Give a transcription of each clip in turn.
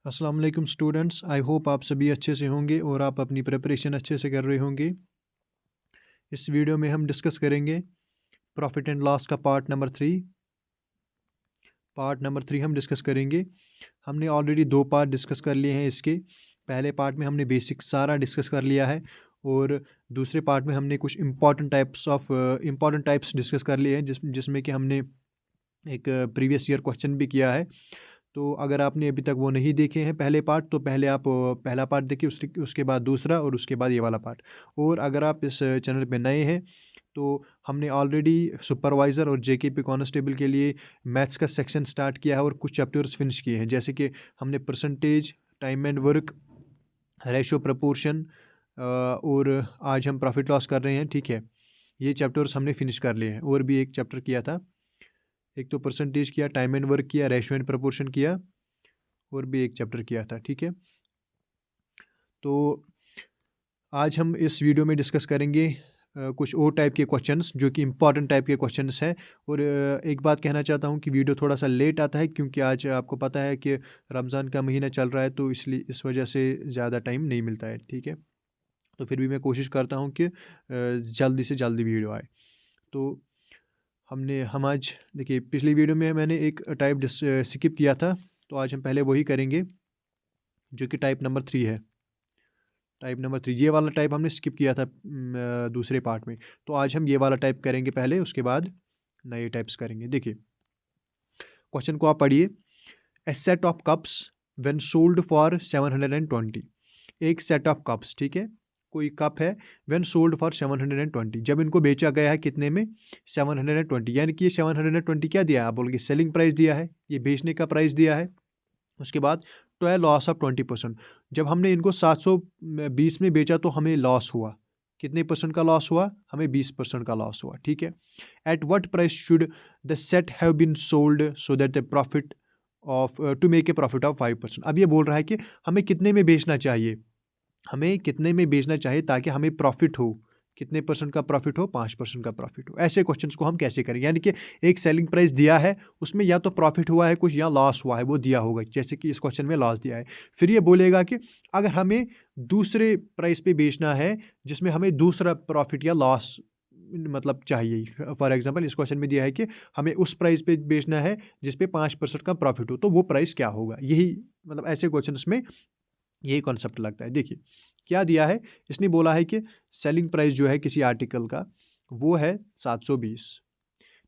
अस्सलाम वालेकुम students. I hope आप सभी अच्छे से होंगे और आप अपनी प्रिपरेशन अच्छे से कर रहे होंगे। इस वीडियो में हम डिस्कस करेंगे प्रॉफिट एंड लॉस का पार्ट नंबर 3 हम डिस्कस करेंगे। हमने ऑलरेडी 2 पार्ट डिस्कस कर लिए हैं इसके। पहले पार्ट में हमने बेसिक सारा डिस्कस कर लिया है और दूसरे पार्ट में हमने कुछ इम्पॉर्टेंट टाइप्स डिस्कस कर लिए हैं जिसमें कि हमने एक प्रीवियस ईयर क्वेश्चन भी किया है। तो अगर आपने अभी तक वो नहीं देखे हैं पहले पार्ट, तो पहले आप पहला पार्ट देखिए, उसके बाद दूसरा और उसके बाद ये वाला पार्ट। और अगर आप इस चैनल पे नए हैं तो हमने ऑलरेडी सुपरवाइज़र और जेकेपी कांस्टेबल के लिए मैथ्स का सेक्शन स्टार्ट किया है और कुछ चैप्टर्स फिनिश किए हैं, जैसे कि हमने percentage, time and work, ratio proportion और आज हम प्रॉफिट लॉस कर रहे हैं। ठीक है, ये चैप्टर्स हमने फिनिश कर लिए हैं। और भी एक चैप्टर किया था, एक तो परसेंटेज किया, टाइम एंड वर्क किया, रेशो एंड प्रपोर्शन किया और भी एक चैप्टर किया था। ठीक है, तो आज हम इस वीडियो में डिस्कस करेंगे कुछ और टाइप के क्वेश्चंस जो कि इम्पॉर्टेंट टाइप के क्वेश्चंस हैं। और एक बात कहना चाहता हूं कि वीडियो थोड़ा सा लेट आता है क्योंकि आज आपको पता है कि रमज़ान का महीना चल रहा है, तो इसलिए इस वजह से ज़्यादा टाइम नहीं मिलता है। ठीक है, तो फिर भी मैं कोशिश करता हूं कि जल्दी से जल्दी वीडियो आए। तो हम आज देखिए, पिछली वीडियो में मैंने एक टाइप स्किप किया था, तो आज हम पहले वही करेंगे जो कि टाइप नंबर 3 है। टाइप नंबर 3, ये वाला टाइप हमने स्किप किया था दूसरे पार्ट में। तो आज हम ये वाला टाइप करेंगे पहले, उसके बाद नए टाइप्स करेंगे। देखिए, क्वेश्चन को आप पढ़िए। A set of cups when sold for 720। एक सेट ऑफ कप्स, ठीक है, कोई कप है, व्हेन सोल्ड फॉर 720, जब इनको बेचा गया है कितने में, 720। यानी कि ये 720 क्या दिया है, आप बोलोगे सेलिंग प्राइस दिया है, ये बेचने का प्राइस दिया है। उसके बाद तो है लॉस ऑफ 20%। जब हमने इनको 720 में बेचा तो हमें लॉस हुआ, कितने परसेंट का लॉस हुआ, हमें 20% का लॉस हुआ। ठीक है, at what price should the set have been sold so that the profit of to make a profit of 5%। अब ये बोल रहा है कि हमें कितने में बेचना चाहिए, हमें कितने में बेचना चाहिए ताकि हमें प्रॉफिट हो, कितने परसेंट का प्रॉफिट हो, 5% का प्रॉफिट हो। ऐसे क्वेश्चंस को हम कैसे करें, यानी कि एक सेलिंग प्राइस दिया है, उसमें या तो प्रॉफिट हुआ है कुछ या लॉस हुआ है, वो दिया होगा, जैसे कि इस क्वेश्चन में लॉस दिया है। फिर ये बोलेगा कि अगर हमें दूसरे प्राइस पे बेचना है जिसमें हमें दूसरा प्रॉफिट या लॉस मतलब चाहिए, फॉर एग्जांपल इस क्वेश्चन में दिया है कि हमें उस प्राइस पे बेचना है जिस पे 5% का प्रॉफिट हो, तो वो प्राइस क्या होगा। यही मतलब ऐसे क्वेश्चंस में यही कॉन्सेप्ट लगता है। देखिए क्या दिया है, इसने बोला है कि सेलिंग प्राइस जो है किसी आर्टिकल का वो है 720।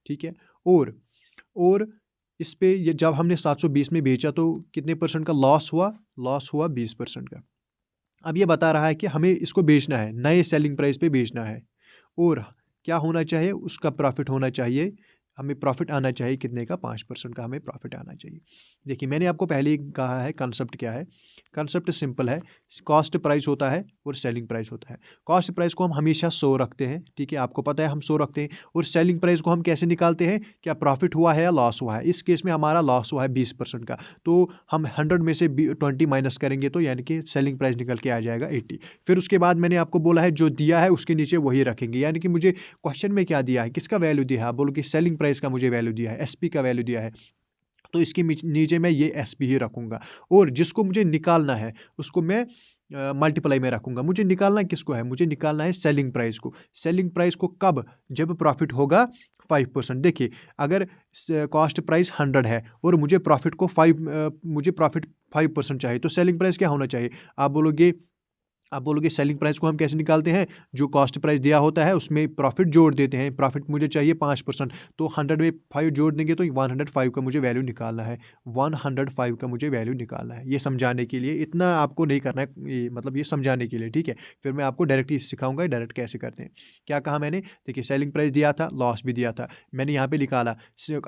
ठीक है, और इस पे ये जब हमने 720 में बेचा तो कितने परसेंट का लॉस हुआ, लॉस हुआ 20% का। अब ये बता रहा है कि हमें इसको बेचना है, नए सेलिंग प्राइस पे बेचना है, और क्या होना चाहिए, उसका प्रॉफिट होना चाहिए, हमें प्रॉफिट आना चाहिए कितने का, 5% का हमें प्रॉफिट आना चाहिए। देखिए मैंने आपको पहले ही कहा है कंसेप्ट क्या है। कंसेप्ट सिंपल है, कॉस्ट प्राइस होता है और सेलिंग प्राइस होता है। कॉस्ट प्राइस को हम हमेशा 100 रखते हैं, ठीक है, आपको पता है हम 100 रखते हैं। और सेलिंग प्राइस को हम कैसे निकालते हैं, क्या प्रॉफिट हुआ है या लॉस हुआ है। इस केस में हमारा लॉस हुआ है 20% का, तो हम 100 में से 20 माइनस करेंगे तो यानी कि सेलिंग प्राइस निकल के आ जाएगा 80। फिर उसके बाद मैंने आपको बोला है जो दिया है उसके नीचे वही रखेंगे, यानी कि मुझे क्वेश्चन में क्या दिया है, किसका वैल्यू दिया है, आप बोलो कि सेलिंग प्राइस का मुझे वैल्यू दिया है, एसपी का वैल्यू दिया है, तो इसके नीचे मैं ये एसपी ही रखूंगा। और जिसको मुझे निकालना है उसको मैं मल्टीप्लाई में रखूंगा। मुझे निकालना किसको है, मुझे निकालना है सेलिंग प्राइस को। सेलिंग प्राइस को कब, जब प्रॉफिट होगा 5%। देखिए अगर कॉस्ट प्राइस 100 है और मुझे प्रॉफिट को 5% चाहिए, तो सेलिंग प्राइस क्या होना चाहिए, आप बोलोगे सेलिंग प्राइस को हम कैसे निकालते हैं, जो कॉस्ट प्राइस दिया होता है उसमें प्रॉफिट जोड़ देते हैं। प्रॉफिट मुझे चाहिए 5%, तो 100 में 5 जोड़ देंगे तो 105 का मुझे वैल्यू निकालना है, 105 का मुझे वैल्यू निकालना है। ये समझाने के लिए, इतना आपको नहीं करना है, मतलब ये समझाने के लिए, ठीक है। फिर मैं आपको डायरेक्ट ही सिखाऊंगा डायरेक्ट कैसे करते हैं। क्या कहा मैंने, देखिए सेलिंग प्राइस दिया था, लॉस भी दिया था, मैंने यहाँ पे निकाला।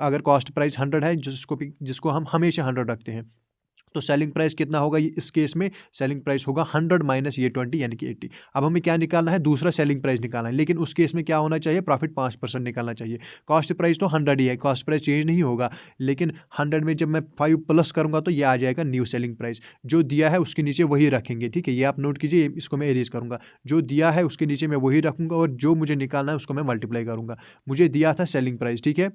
अगर कॉस्ट प्राइस 100 है, जिसको हम हमेशा 100 रखते हैं, तो सेलिंग प्राइस कितना होगा, इस केस में सेलिंग प्राइस होगा 100 माइनस ये 20 यानी कि 80। अब हमें क्या निकालना है, दूसरा सेलिंग प्राइस निकालना है, लेकिन उस केस में क्या होना चाहिए, प्रॉफिट 5% निकालना चाहिए। कॉस्ट प्राइस तो 100 ही है, कॉस्ट प्राइस चेंज नहीं होगा, लेकिन 100 में जब मैं 5 प्लस करूंगा तो ये आ जाएगा न्यू सेलिंग प्राइस। जो दिया है उसके नीचे वही रखेंगे, ठीक है, ये आप नोट कीजिए, इसको मैं एरेज करूंगा। जो दिया है उसके नीचे मैं वही रखूंगा और जो मुझे निकालना है उसको मैं मल्टीप्लाई करूंगा। मुझे दिया था सेलिंग प्राइस, ठीक है,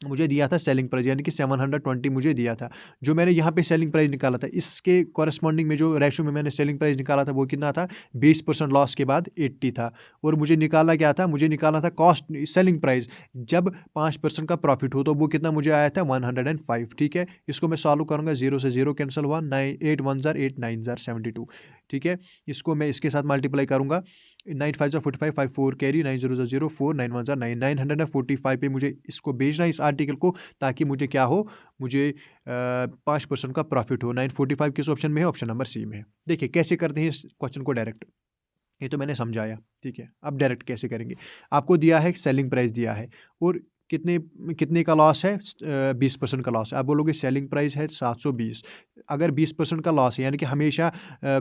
मुझे दिया था सेलिंग प्राइस, यानी कि 720 मुझे दिया था। जो मैंने यहाँ पे सेलिंग प्राइस निकाला था, इसके कॉरेस्पॉन्डिंग में जो रेशो में मैंने सेलिंग प्राइस निकाला था वो कितना था, 20% लॉस के बाद 80 था। और मुझे निकालना क्या था, मुझे निकालना था कॉस्ट सेलिंग प्राइस जब 5% का प्रॉफिट हो, तो वो कितना मुझे आया था 105। ठीक है, इसको मैं सॉल्व करूँगा, 0 से 0 कैंसिल हुआ, 8 1 जार 8 9 जार 72। ठीक है, इसको मैं इसके साथ मल्टीप्लाई करूँगा, 9 5 45 5 4 कैरी, 9 0 0 4 9 1 9 945 पे मुझे इसको भेजना है इस आर्टिकल को, ताकि मुझे क्या हो, मुझे 5% का प्रॉफिट हो। 945 किस ऑप्शन में है, ऑप्शन नंबर सी में है। देखिए कैसे करते हैं इस क्वेश्चन को डायरेक्ट, ये तो मैंने समझाया। ठीक है, अब डायरेक्ट कैसे करेंगे, आपको दिया है सेलिंग प्राइस दिया है और कितने कितने का लॉस है, 20% का लॉस है। आप बोलोगे सेलिंग प्राइस है 720, अगर 20% का लॉस है यानी कि हमेशा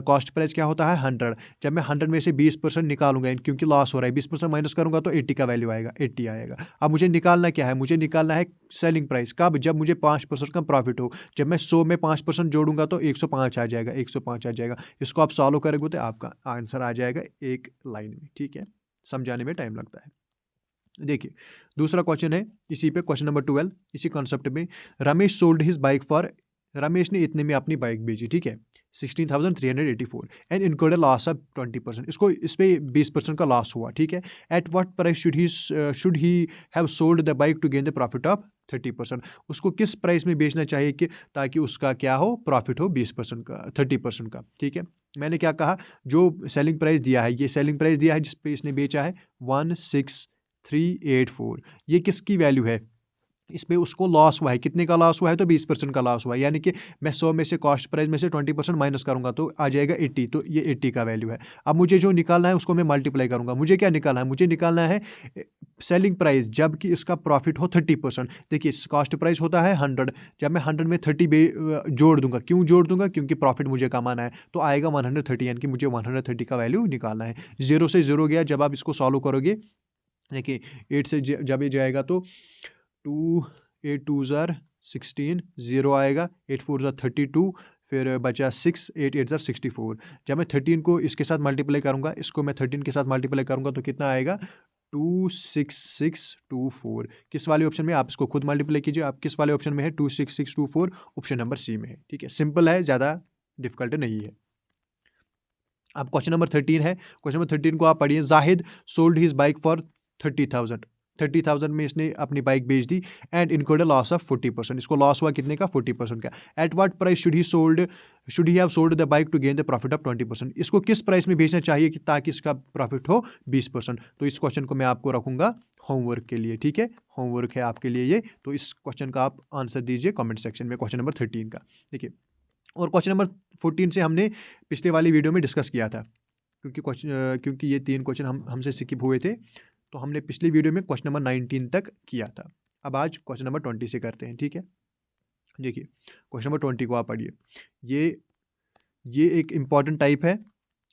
कॉस्ट प्राइस क्या होता है 100, जब मैं 100 में से 20% निकालूंगा क्योंकि लॉस हो रहा है, 20% माइनस करूंगा तो 80 का वैल्यू आएगा, 80 आएगा। अब मुझे निकालना क्या है, मुझे निकालना है सेलिंग प्राइस कब, जब मुझे 5% का प्रॉफिट हो। जब मैं 100 में 5% जोड़ूंगा तो 105 आ जाएगा, 105 आ जाएगा। इसको आप सॉल्व करोगे तो आपका आंसर आ जाएगा एक लाइन में। ठीक है, समझाने में टाइम लगता है। देखिए दूसरा क्वेश्चन है इसी पे, क्वेश्चन नंबर 12 इसी कॉन्सेप्ट में। Ramesh sold his bike for, Ramesh ने इतने में अपनी बाइक बेची, ठीक है, 16,384 एंड इनकर्ड लॉस ऑफ 20%। इसको इस पे 20% का लॉस हुआ। ठीक है, at what price should he have sold the bike to gain the profit of 30%। उसको किस प्राइस में बेचना चाहिए कि ताकि उसका क्या हो, प्रॉफिट हो 20% का, 30% का। ठीक है, मैंने क्या कहा, जो सेलिंग प्राइस दिया है, ये सेलिंग प्राइस दिया है जिस पे इसने बेचा है 16,384, ये किसकी वैल्यू है, इस पे उसको लॉस हुआ है, कितने का लॉस हुआ है, तो 20% का लॉस हुआ है। यानी कि मैं 100 में से कॉस्ट प्राइस में से 20% माइनस करूंगा तो आ जाएगा 80, तो ये 80 का वैल्यू है। अब मुझे जो निकालना है उसको मैं मल्टीप्लाई करूंगा। मुझे क्या निकालना है, मुझे निकालना है सेलिंग प्राइस जबकि इसका प्रॉफिट हो 30%। देखिए कॉस्ट प्राइस होता है 100, जब मैं 100 में 30 जोड़ दूंगा, क्यों जोड़ दूंगा, क्योंकि प्रॉफिट मुझे कमाना है, तो आएगा 130, यानी कि मुझे 130 का वैल्यू निकालना है। 0 से 0 गया, जब आप इसको सॉल्व करोगे, देखिए 8 से जब ये जाएगा तो 2 8 2 ज़ार 16, 0 आएगा, 8 4 ज़ार 32, फिर बचा 6, 8 8 ज़ार 64। जब मैं 13 को इसके साथ मल्टीप्लाई करूँगा, इसको मैं 13 के साथ मल्टीप्लाई करूँगा तो कितना आएगा, 26624। किस वाले ऑप्शन में, आप इसको खुद मल्टीप्लाई कीजिए, आप किस वाले ऑप्शन में है, 26624 ऑप्शन नंबर सी में है। ठीक है, सिंपल है, ज़्यादा डिफिकल्ट नहीं है। अब क्वेश्चन नंबर 13 है, क्वेश्चन नंबर 13 को आप पढ़िए। Zahid sold his bike for 30,000, 30,000 में इसने अपनी बाइक बेच दी एंड इनकर्ड लॉस ऑफ 40%। इसको लॉस हुआ कितने का, 40% का। At what price should he have sold the bike to gain the profit of 20%। इसको किस प्राइस में बेचना चाहिए कि ताकि इसका प्रॉफिट हो 20%। तो इस क्वेश्चन को मैं आपको रखूंगा होमवर्क के लिए। ठीक है, होमवर्क है आपके लिए ये, तो इस क्वेश्चन का आप आंसर दीजिए कॉमेंट सेक्शन में, क्वेश्चन नंबर 13 का। देखिए, और क्वेश्चन नंबर 14 से हमने पिछले वाली वीडियो में डिस्कस किया था, क्योंकि ये 3 क्वेश्चन हमसे स्किप हुए थे, तो हमने पिछली वीडियो में क्वेश्चन नंबर 19 तक किया था। अब आज क्वेश्चन नंबर 20 से करते हैं। ठीक है, देखिए क्वेश्चन नंबर 20 को आप पढ़िए। ये एक इम्पॉर्टेंट टाइप है,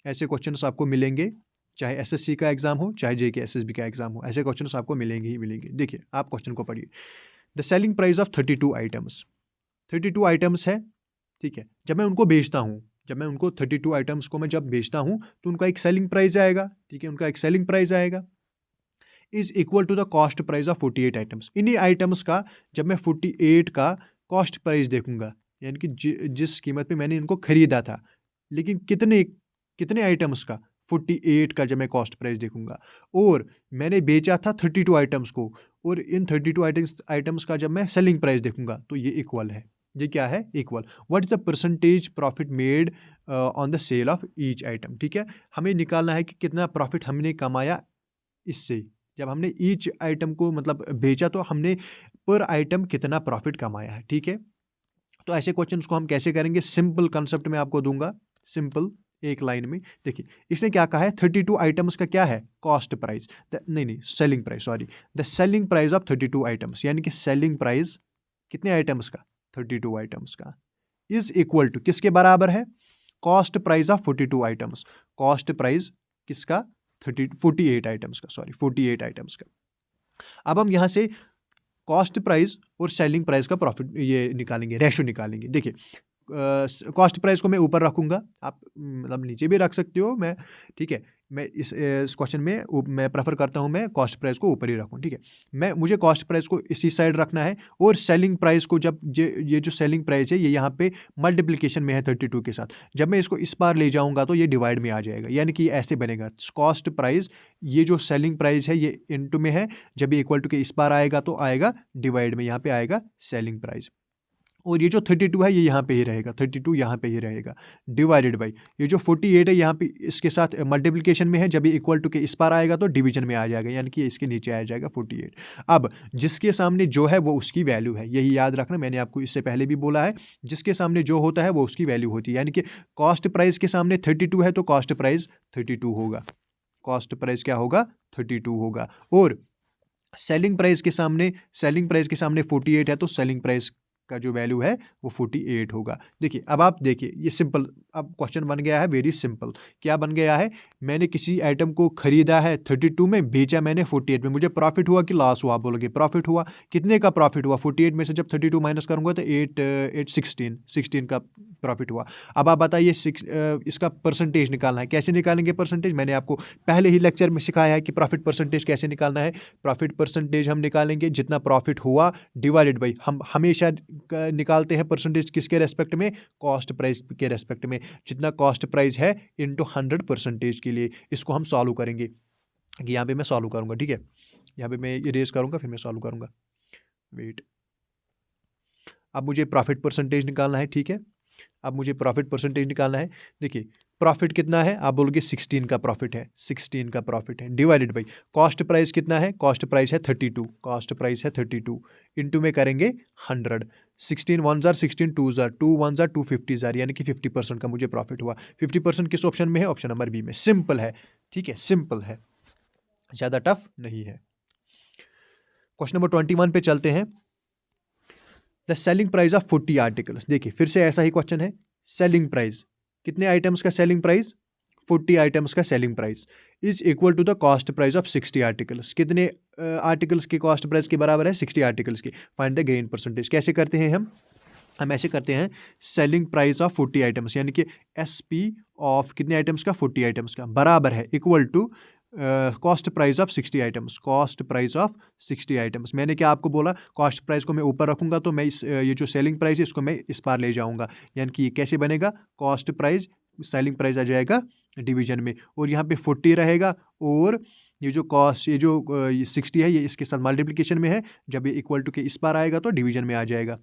ऐसे क्वेश्चंस आपको मिलेंगे, चाहे एसएससी का एग्जाम हो, चाहे जेके एसएसबी का एग्जाम हो, ऐसे क्वेश्चंस आपको मिलेंगे ही मिलेंगे। देखिए आप क्वेश्चन को पढ़िए। The selling price of 32 items, 32 items है। ठीक है, जब मैं उनको बेचता हूँ, जब मैं उनको 32 आइटम्स को मैं जब बेचता हूँ तो उनका एक सेलिंग प्राइस आएगा। ठीक है, उनका एक सेलिंग प्राइस आएगा is equal to the cost price of 48 items. इन्हीं आइटम्स का जब मैं 48 का कॉस्ट प्राइस देखूंगा, यानी कि जिस कीमत पे मैंने इनको खरीदा था, लेकिन कितने कितने आइटम्स का, 48 का जब मैं कॉस्ट प्राइस देखूंगा, और मैंने बेचा था 32 आइटम्स को, और इन 32 आइटम्स का जब मैं सेलिंग प्राइस देखूंगा, तो ये इक्वल है। ये क्या है, equal. What is the percentage profit made on the sale of each item. ठीक है, हमें निकालना है कि कितना प्रॉफिट हमने कमाया इससे, जब हमने ईच आइटम को मतलब बेचा तो हमने पर आइटम कितना प्रॉफिट कमाया है। ठीक है, तो ऐसे क्वेश्चंस को हम कैसे करेंगे, सिंपल कंसेप्ट में आपको दूंगा, सिंपल एक लाइन में। देखिए इसने क्या कहा है, 32 आइटम्स का क्या है, कॉस्ट प्राइस, नहीं selling price, sorry, the selling price of 32 items, यानी कि सेलिंग प्राइस कितने आइटम्स का, 32 आइटम्स का, इज इक्वल टू किसके बराबर है, cost price of 42 items. Cost price किसका, 48 आइटम्स का, सॉरी 48 आइटम्स का। अब हम यहाँ से कॉस्ट प्राइस और सेलिंग प्राइस का प्रॉफिट ये निकालेंगे, रेशो निकालेंगे। देखिए कॉस्ट प्राइस को मैं ऊपर रखूंगा, आप मतलब नीचे भी रख सकते हो मैं, ठीक है, मैं इस क्वेश्चन में मैं प्रेफर करता हूँ मैं कॉस्ट प्राइस को ऊपर ही रखूँ, ठीक है। मुझे कॉस्ट प्राइस को इसी साइड रखना है, और सेलिंग प्राइस को जब ये जो सेलिंग प्राइस है ये यहाँ पे मल्टीप्लिकेशन में है 32 के साथ, जब मैं इसको इस पार ले जाऊँगा तो ये डिवाइड में आ जाएगा, यानी कि ऐसे बनेगा कॉस्ट प्राइस, ये जो सेलिंग प्राइस है ये इनटू में है, जब ये इक्वल टू के इस पार आएगा तो आएगा डिवाइड में, यहाँ पे आएगा सेलिंग प्राइस। और ये जो 32 है ये यहाँ पे ही रहेगा, 32 यहाँ पे ही रहेगा, डिवाइडेड बाई ये जो 48 है यहाँ पे इसके साथ मल्टीप्लिकेशन में है, जब ये इक्वल टू के इस पार आएगा तो डिवीजन में आ जाएगा, यानी कि इसके नीचे आ जाएगा 48। अब जिसके सामने जो है वो उसकी वैल्यू है, यही याद रखना, मैंने आपको इससे पहले भी बोला है, जिसके सामने जो होता है वो उसकी वैल्यू होती है, यानी कि कॉस्ट प्राइस के सामने 32 है तो कॉस्ट प्राइस 32 होगा, कॉस्ट प्राइस क्या होगा 32 होगा। और सेलिंग प्राइस के सामने 48 है तो सेलिंग प्राइस का जो वैल्यू है वो 48 होगा। देखिए अब आप देखिए ये सिंपल, अब क्वेश्चन बन गया है वेरी सिंपल। क्या बन गया है, मैंने किसी आइटम को खरीदा है 32 में, बेचा मैंने 48 में, मुझे प्रॉफिट हुआ कि लॉस हुआ, आप बोलोगे प्रॉफिट हुआ। कितने का प्रॉफिट हुआ, 48 में से जब 32 माइनस करूंगा तो 16 का प्रॉफिट हुआ। अब आप बताइए इसका परसेंटेज निकालना है, कैसे निकालेंगे परसेंटेज, मैंने आपको पहले ही लेक्चर में सिखाया है कि प्रॉफिट परसेंटेज कैसे निकालना है। प्रॉफिट परसेंटेज हम निकालेंगे जितना प्रॉफिट हुआ डिवाइडेड बाई, हम हमेशा निकालते हैं परसेंटेज किसके रेस्पेक्ट में, कॉस्ट प्राइस के रेस्पेक्ट में, जितना कॉस्ट प्राइस है इनटू 100% के लिए। इसको हम सॉल्व करेंगे, कि यहाँ पे मैं सॉल्व करूँगा, ठीक है, यहाँ पे मैं इरेज करूँगा फिर मैं सॉल्व करूँगा, वेट। अब मुझे प्रॉफिट परसेंटेज निकालना है, ठीक है, अब मुझे प्रॉफिट परसेंटेज निकालना है। देखिए प्रॉफिट कितना है, आप बोलोगे 16 का प्रॉफिट है, 16 का प्रॉफिट है, डिवाइडेड बाई कॉस्ट प्राइस कितना है, कॉस्ट प्राइस है 32, कॉस्ट प्राइस है 32, इनटू में करेंगे 100, 16 1 जार 16 2 जार 2 1 जार 250 जार, यानी कि 50% का मुझे प्रॉफिट हुआ। 50% किस ऑप्शन में है, ऑप्शन नंबर बी में। सिंपल है, ठीक है, सिंपल है, ज़्यादा टफ नहीं है। क्वेश्चन नंबर 21 पे चलते हैं। The selling price of 40 articles. देखिए फिर से ऐसा ही क्वेश्चन है, सेलिंग प्राइस, कितने आइटम्स का सेलिंग प्राइस, 40 आइटम्स का selling price is equal to the cost price of 60 articles. कितने आर्टिकल्स की कॉस्ट प्राइस के बराबर है, 60 आर्टिकल्स की। Find the gain percentage. कैसे करते हैं हम ऐसे करते हैं, सेलिंग प्राइस ऑफ 40 आइटम्स, यानी कि SP ऑफ कितने आइटम्स का, 40 आइटम्स का, बराबर है equal to cost price of 60 items, cost price of 60 items. मैंने क्या आपको बोला, कॉस्ट प्राइस को मैं ऊपर रखूंगा तो मैं ये जो सेलिंग प्राइस है इसको मैं इस पार ले जाऊंगा, यानी कि ये कैसे बनेगा, कॉस्ट प्राइस सेलिंग प्राइस आ जाएगा डिवीजन में, और यहाँ पे 40 रहेगा, और ये जो कॉस्ट, ये जो 60 है ये इसके साथ मल्टीप्लिकेशन में है, जब ये इक्वल टू के इस पार आएगा तो डिवीजन में आ जाएगा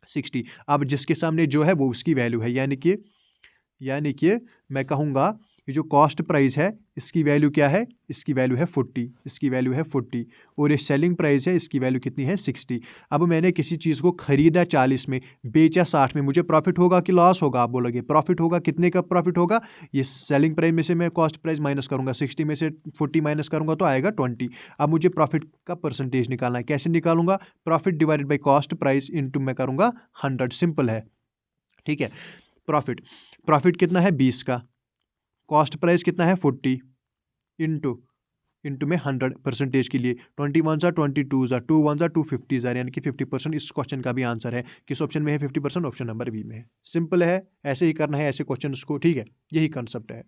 60। अब जिसके सामने जो है वो उसकी वैल्यू है, यानी कि मैं कहूँगा ये जो कॉस्ट प्राइस है इसकी वैल्यू क्या है, इसकी वैल्यू है 40, इसकी वैल्यू है 40, और ये सेलिंग प्राइस है इसकी वैल्यू कितनी है 60। अब मैंने किसी चीज़ को खरीदा 40 में, बेचा 60 में, मुझे प्रॉफिट होगा कि लॉस होगा, आप बोलोगे प्रॉफिट होगा। कितने का प्रॉफिट होगा, ये सेलिंग प्राइस में से मैं कॉस्ट प्राइस माइनस करूँगा, 60 में से 40 माइनस करूँगा तो आएगा 20। अब मुझे प्रॉफिट का परसेंटेज निकालना है, कैसे निकालूंगा, profit divided by cost price into मैं करूँगा 100, सिंपल है, ठीक है। प्रॉफिट कितना है 20 का, कॉस्ट प्राइस कितना है 40, इनटू में 100% के लिए 21 जार 22 जार 2 1 जार 250 जार, यानी कि 50%। इस क्वेश्चन का भी आंसर है, किस ऑप्शन में है 50%, ऑप्शन नंबर बी में है। सिंपल है, ऐसे ही करना है ऐसे क्वेश्चन को, ठीक है, यही कंसेप्ट है।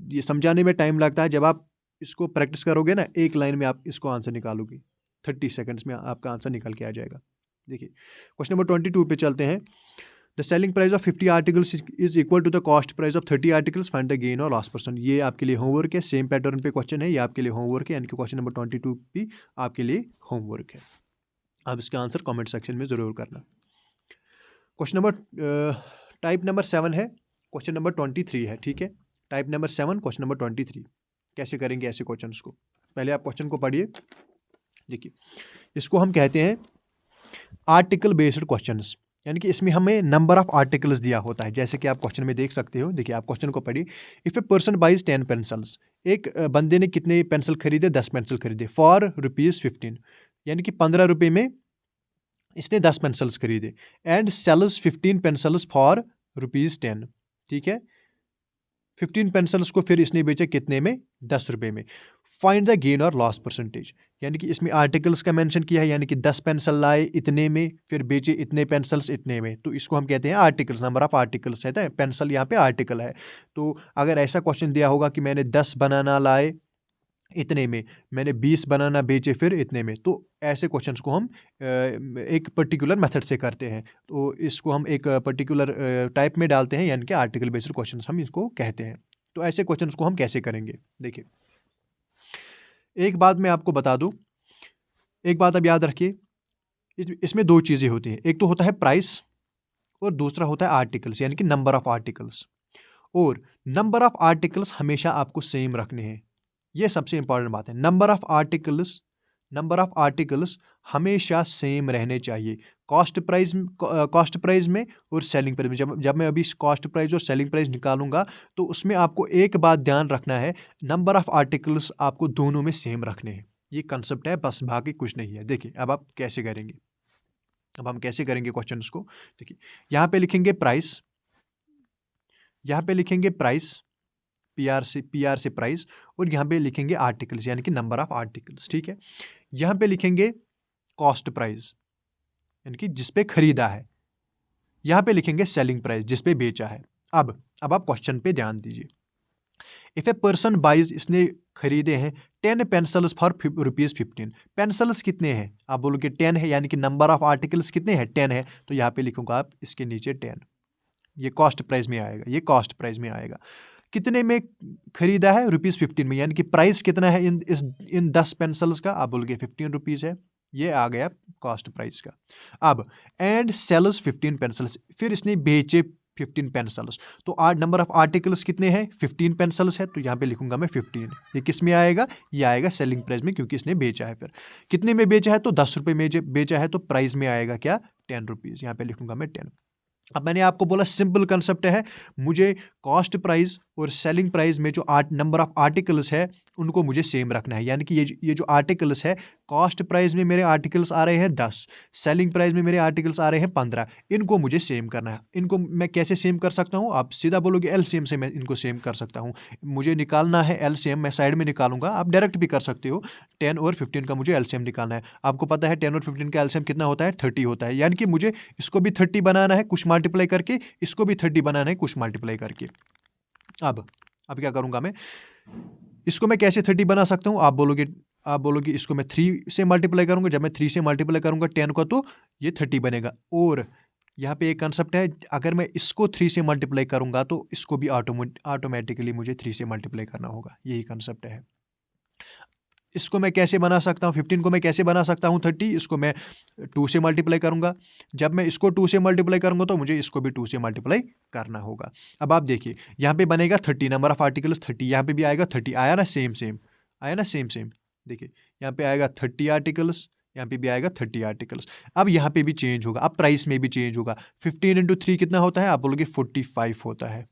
ये समझाने में टाइम लगता है, जब आप इसको प्रैक्टिस करोगे ना, एक लाइन में आप इसको आंसर निकालोगे, 30 सेकेंड्स में आपका आंसर निकल के आ जाएगा। देखिए क्वेश्चन नंबर 22 पे चलते हैं। The selling price of 50 articles is equal to the cost price of 30 articles, find the gain और लॉस परसेंट। ये आपके लिए होमवर्क है, सेम पैटर्न पे क्वेश्चन है, ये आपके लिए होमवर्क है, यानी कि क्वेश्चन नंबर 22 भी आपके लिए होमवर्क है। आप इसका आंसर कमेंट सेक्शन में ज़रूर करना। क्वेश्चन नंबर टाइप नंबर 7 है, क्वेश्चन नंबर 23 है, ठीक है, टाइप नंबर 7 क्वेश्चन नंबर 23। कैसे करेंगे ऐसे क्वेश्चन को, पहले आप क्वेश्चन को पढ़िए। देखिए इसको हम कहते हैं आर्टिकल बेस्ड क्वेश्चंस, यानी कि इसमें हमें नंबर ऑफ आर्टिकल्स दिया होता है, जैसे कि आप क्वेश्चन में देख सकते हो। देखिए आप क्वेश्चन को पढ़िए। If a person buys 10 pencils, एक बंदे ने कितने पेंसिल खरीदे, 10 पेंसिल खरीदे, फॉर ₹15, यानी कि 15 रुपये में इसने 10 पेंसिल्स खरीदे, एंड सेल्स 15 पेंसिल्स फॉर ₹10, ठीक है। 15 पेंसिल्स को फिर इसने बेचे कितने में, 10 रुपये में। फाइंड द गेन और लॉस परसेंटेज, यानी कि इसमें आर्टिकल्स का मेंशन किया है, यानी कि 10 पेंसिल लाए इतने में, फिर बेचे इतने पेंसिल्स इतने में, तो इसको हम कहते हैं आर्टिकल्स, नंबर ऑफ आर्टिकल्स है, पेंसिल यहाँ पे आर्टिकल है। तो अगर ऐसा क्वेश्चन दिया होगा कि मैंने 10 बनाना लाए इतने में, मैंने 20 बनाना बेचे फिर इतने में, तो ऐसे क्वेश्चंस को हम एक पर्टिकुलर मेथड से करते हैं, तो इसको हम एक पर्टिकुलर टाइप में डालते हैं, यानी कि आर्टिकल बेस्ड क्वेश्चंस हम इसको कहते हैं। तो ऐसे क्वेश्चंस को हम कैसे करेंगे, देखिए एक बात मैं आपको बता दूं, एक बात अब याद रखिए, इसमें दो चीज़ें होती हैं, एक तो होता है प्राइस और दूसरा होता है आर्टिकल्स, यानी कि नंबर ऑफ आर्टिकल्स। और नंबर ऑफ आर्टिकल्स हमेशा आपको सेम रखने हैं, ये सबसे इंपॉर्टेंट बात है। नंबर ऑफ आर्टिकल्स हमेशा सेम रहने चाहिए, कॉस्ट प्राइस में और सेलिंग प्राइस में। जब मैं अभी कॉस्ट प्राइस और सेलिंग प्राइस निकालूंगा, तो उसमें आपको एक बात ध्यान रखना है, नंबर ऑफ आर्टिकल्स आपको दोनों में सेम रखने हैं। ये कंसेप्ट है, बस बाकी कुछ नहीं है। देखिए अब आप कैसे करेंगे, अब हम कैसे करेंगे क्वेश्चन को, देखिए यहाँ पे लिखेंगे प्राइस, यहाँ पे लिखेंगे प्राइस, पी आर से प्राइस, और यहाँ पे लिखेंगे आर्टिकल्स, यानी कि नंबर ऑफ आर्टिकल्स, ठीक है। यहाँ पे लिखेंगे कॉस्ट प्राइस, यानी कि जिस पे खरीदा है। यहाँ पे लिखेंगे सेलिंग प्राइस, जिस पे बेचा है। अब आप क्वेश्चन पे ध्यान दीजिए। इफ ए पर्सन बाइज, इसने खरीदे हैं 10 पेंसिल्स फॉर ₹15। पेंसिल्स कितने हैं, आप बोलोगे 10 है, यानी कि नंबर ऑफ आर्टिकल्स कितने हैं, 10 है, तो यहाँ पे लिखूंगा आप इसके नीचे 10, ये कॉस्ट प्राइस में आएगा, ये कॉस्ट प्राइस में आएगा। कितने में खरीदा है, ₹15 में, यानी कि प्राइस कितना है इन 10 पेंसिल्स का, आप बोलोगे ₹15 है, ये आ गया कॉस्ट प्राइस का। अब एंड सेल्स 15 पेंसिल्स, फिर इसने बेचे 15 पेंसिल्स, तो नंबर ऑफ आर्टिकल्स कितने हैं, 15 पेंसिल्स है, तो यहाँ पे लिखूंगा मैं 15। ये किस में आएगा, ये आएगा सेलिंग प्राइस में, क्योंकि इसने बेचा है। फिर कितने में बेचा है, तो ₹10 में बेचा है, तो प्राइस में आएगा क्या, ₹10, यहाँ पे लिखूंगा मैं 10। अब मैंने आपको बोला सिंपल कंसेप्ट है, मुझे कॉस्ट प्राइस और सेलिंग प्राइस में जो नंबर ऑफ आर्टिकल्स है उनको मुझे सेम रखना है, यानी कि ये जो आर्टिकल्स है, कॉस्ट प्राइस में मेरे आर्टिकल्स आ रहे हैं 10, सेलिंग प्राइस में मेरे आर्टिकल्स आ रहे हैं 15, इनको मुझे सेम करना है। इनको मैं कैसे सेम कर सकता हूँ, आप सीधा बोलोगे एलसीएम से मैं इनको सेम कर सकता हूँ। मुझे निकालना है एलसीएम, मैं साइड में निकालूंगा, आप डायरेक्ट भी कर सकते हो। 10 और 15 का मुझे एलसीएम निकालना है। आपको पता है 10 और 15 का एलसीएम कितना होता है, 30 होता है, यानी कि मुझे इसको भी 30 बनाना है कुछ मल्टीप्लाई करके, इसको भी 30 बनाना है कुछ मल्टीप्लाई करके। अब क्या करूंगा मैं, इसको मैं कैसे 30 बना सकता हूं, आप बोलोगे इसको मैं 3 से मल्टीप्लाई करूंगा, जब मैं 3 से मल्टीप्लाई करूंगा 10 को, तो ये 30 बनेगा। और यहाँ पे एक कंसेप्ट है, अगर मैं इसको 3 से मल्टीप्लाई करूंगा, तो इसको भी ऑटोमेटिकली मुझे 3 से मल्टीप्लाई करना होगा, यही कंसेप्ट है। इसको मैं कैसे बना सकता हूँ, 15 को मैं कैसे बना सकता हूँ 30, इसको मैं 2 से मल्टीप्लाई करूंगा, जब मैं इसको 2 से मल्टीप्लाई करूंगा, तो मुझे इसको भी 2 से मल्टीप्लाई करना होगा। अब आप देखिए यहाँ पे बनेगा 30, नंबर ऑफ आर्टिकल्स 30, यहाँ पे भी आएगा 30, आया ना सेम, आया ना सेम। देखिए यहाँ पे आएगा 30 आर्टिकल्स, यहाँ पे भी आएगा 30 आर्टिकल्स। अब यहाँ पे भी चेंज होगा, अब प्राइस में भी चेंज होगा। 15 इंटू 3 कितना होता है, आप बोलोगे 45 होता है,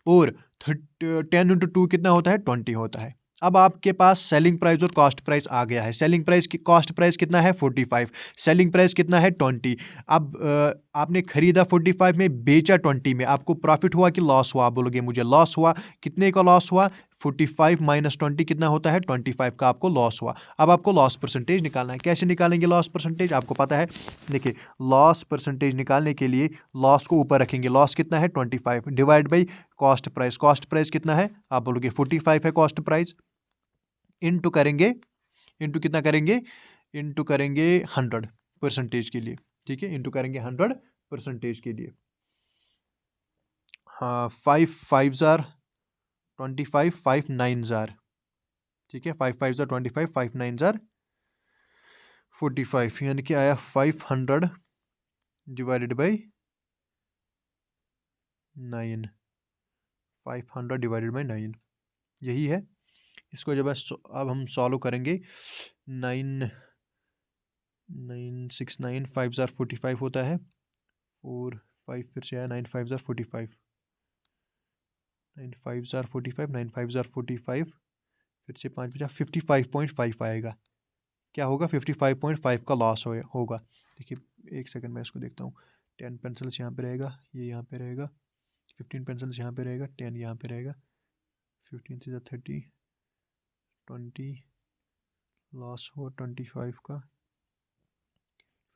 और 10 इंटू 2 कितना होता है, 20 होता है। अब आपके पास सेलिंग प्राइस और कॉस्ट प्राइस आ गया है। सेलिंग प्राइस की कॉस्ट प्राइस कितना है, 45, सेलिंग प्राइस कितना है, 20। अब आपने खरीदा 45 में, बेचा 20 में, आपको प्रॉफिट हुआ कि लॉस हुआ, आप बोलोगे मुझे लॉस हुआ। कितने का लॉस हुआ, 45 माइनस 20 कितना होता है, 25 का आपको लॉस हुआ। अब आपको लॉस परसेंटेज निकालना है, कैसे निकालेंगे लॉस परसेंटेज, आपको पता है। देखिए लॉस परसेंटेज निकालने के लिए लॉस को ऊपर रखेंगे, लॉस कितना है 25 divide by cost price, cost price कितना है, आप बोलोगे 45 है कॉस्ट प्राइस, इनटू करेंगे, इनटू कितना करेंगे, इनटू करेंगे 100% के लिए, ठीक है, इनटू करेंगे 100% के लिए। हाँ 5 5 जार 25, 5 9 जार, ठीक है, 5 5 जार 25, 5 9 जार 45, यानी कि आया 500 डिवाइडेड बाई 9, 500 डिवाइडेड बाई 9, यही है। इसको जब अब हम सॉल्व करेंगे, 9 9 6 9 5 जार 45 होता है, 4 5 फिर से आया, 9 5 जार 45, 9 5 जार 45, 9 5 जार 45, फिर से 5 बचा, 55.5 आएगा। क्या होगा, 55.5 का लॉस होगा। देखिए एक सेकंड मैं इसको देखता हूँ, 10 पेंसिल्स यहाँ पे रहेगा, ये यहाँ पे रहेगा, 15 पेंसिल्स यहाँ पे रहेगा, 10 यहाँ पे रहेगा, 15 से 30, 20 लॉस हुआ 25 का,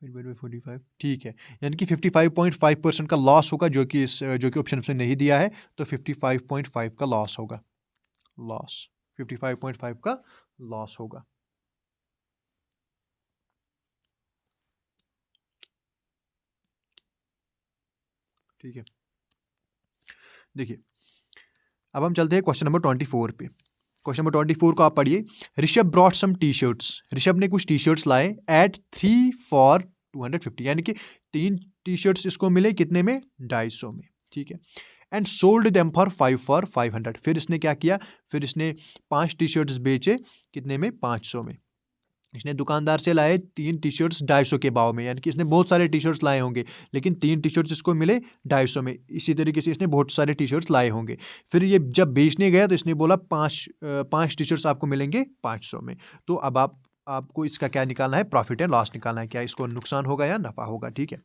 फिर डिवाइड बाई 45, ठीक है। यानी कि 55.5% का लॉस होगा, जो कि ऑप्शन में नहीं दिया है, तो 55.5 का लॉस होगा। लॉस 55.5 का लॉस होगा। ठीक है, देखिए अब हम चलते हैं क्वेश्चन नंबर 24 पे। क्वेश्चन नंबर 24 को आप पढ़िए। Rishabh brought some T shirts, Rishabh ने कुछ टी शर्ट्स लाए एट 3 फॉर 250, यानी कि 3 टी शर्ट्स इसको मिले कितने में, 250 में, ठीक है। एंड सोल्ड देम फॉर 500, फिर इसने क्या किया, फिर इसने 5 टी शर्ट्स बेचे कितने में, 500 में। इसने दुकानदार से लाए 3 टी शर्ट्स 250 के भाव में, यानी कि इसने बहुत सारे टी शर्ट्स लाए होंगे, लेकिन 3 टी शर्ट्स इसको मिले 250 में। इसी तरीके से इसने बहुत सारे टी शर्ट्स लाए होंगे। फिर ये जब बेचने गया तो इसने बोला 5 टी शर्ट्स आपको मिलेंगे 500 में। तो अब आपको इसका क्या निकालना है, प्रॉफिट एंड लॉस निकालना है, क्या इसको नुकसान होगा या नफा होगा, ठीक है।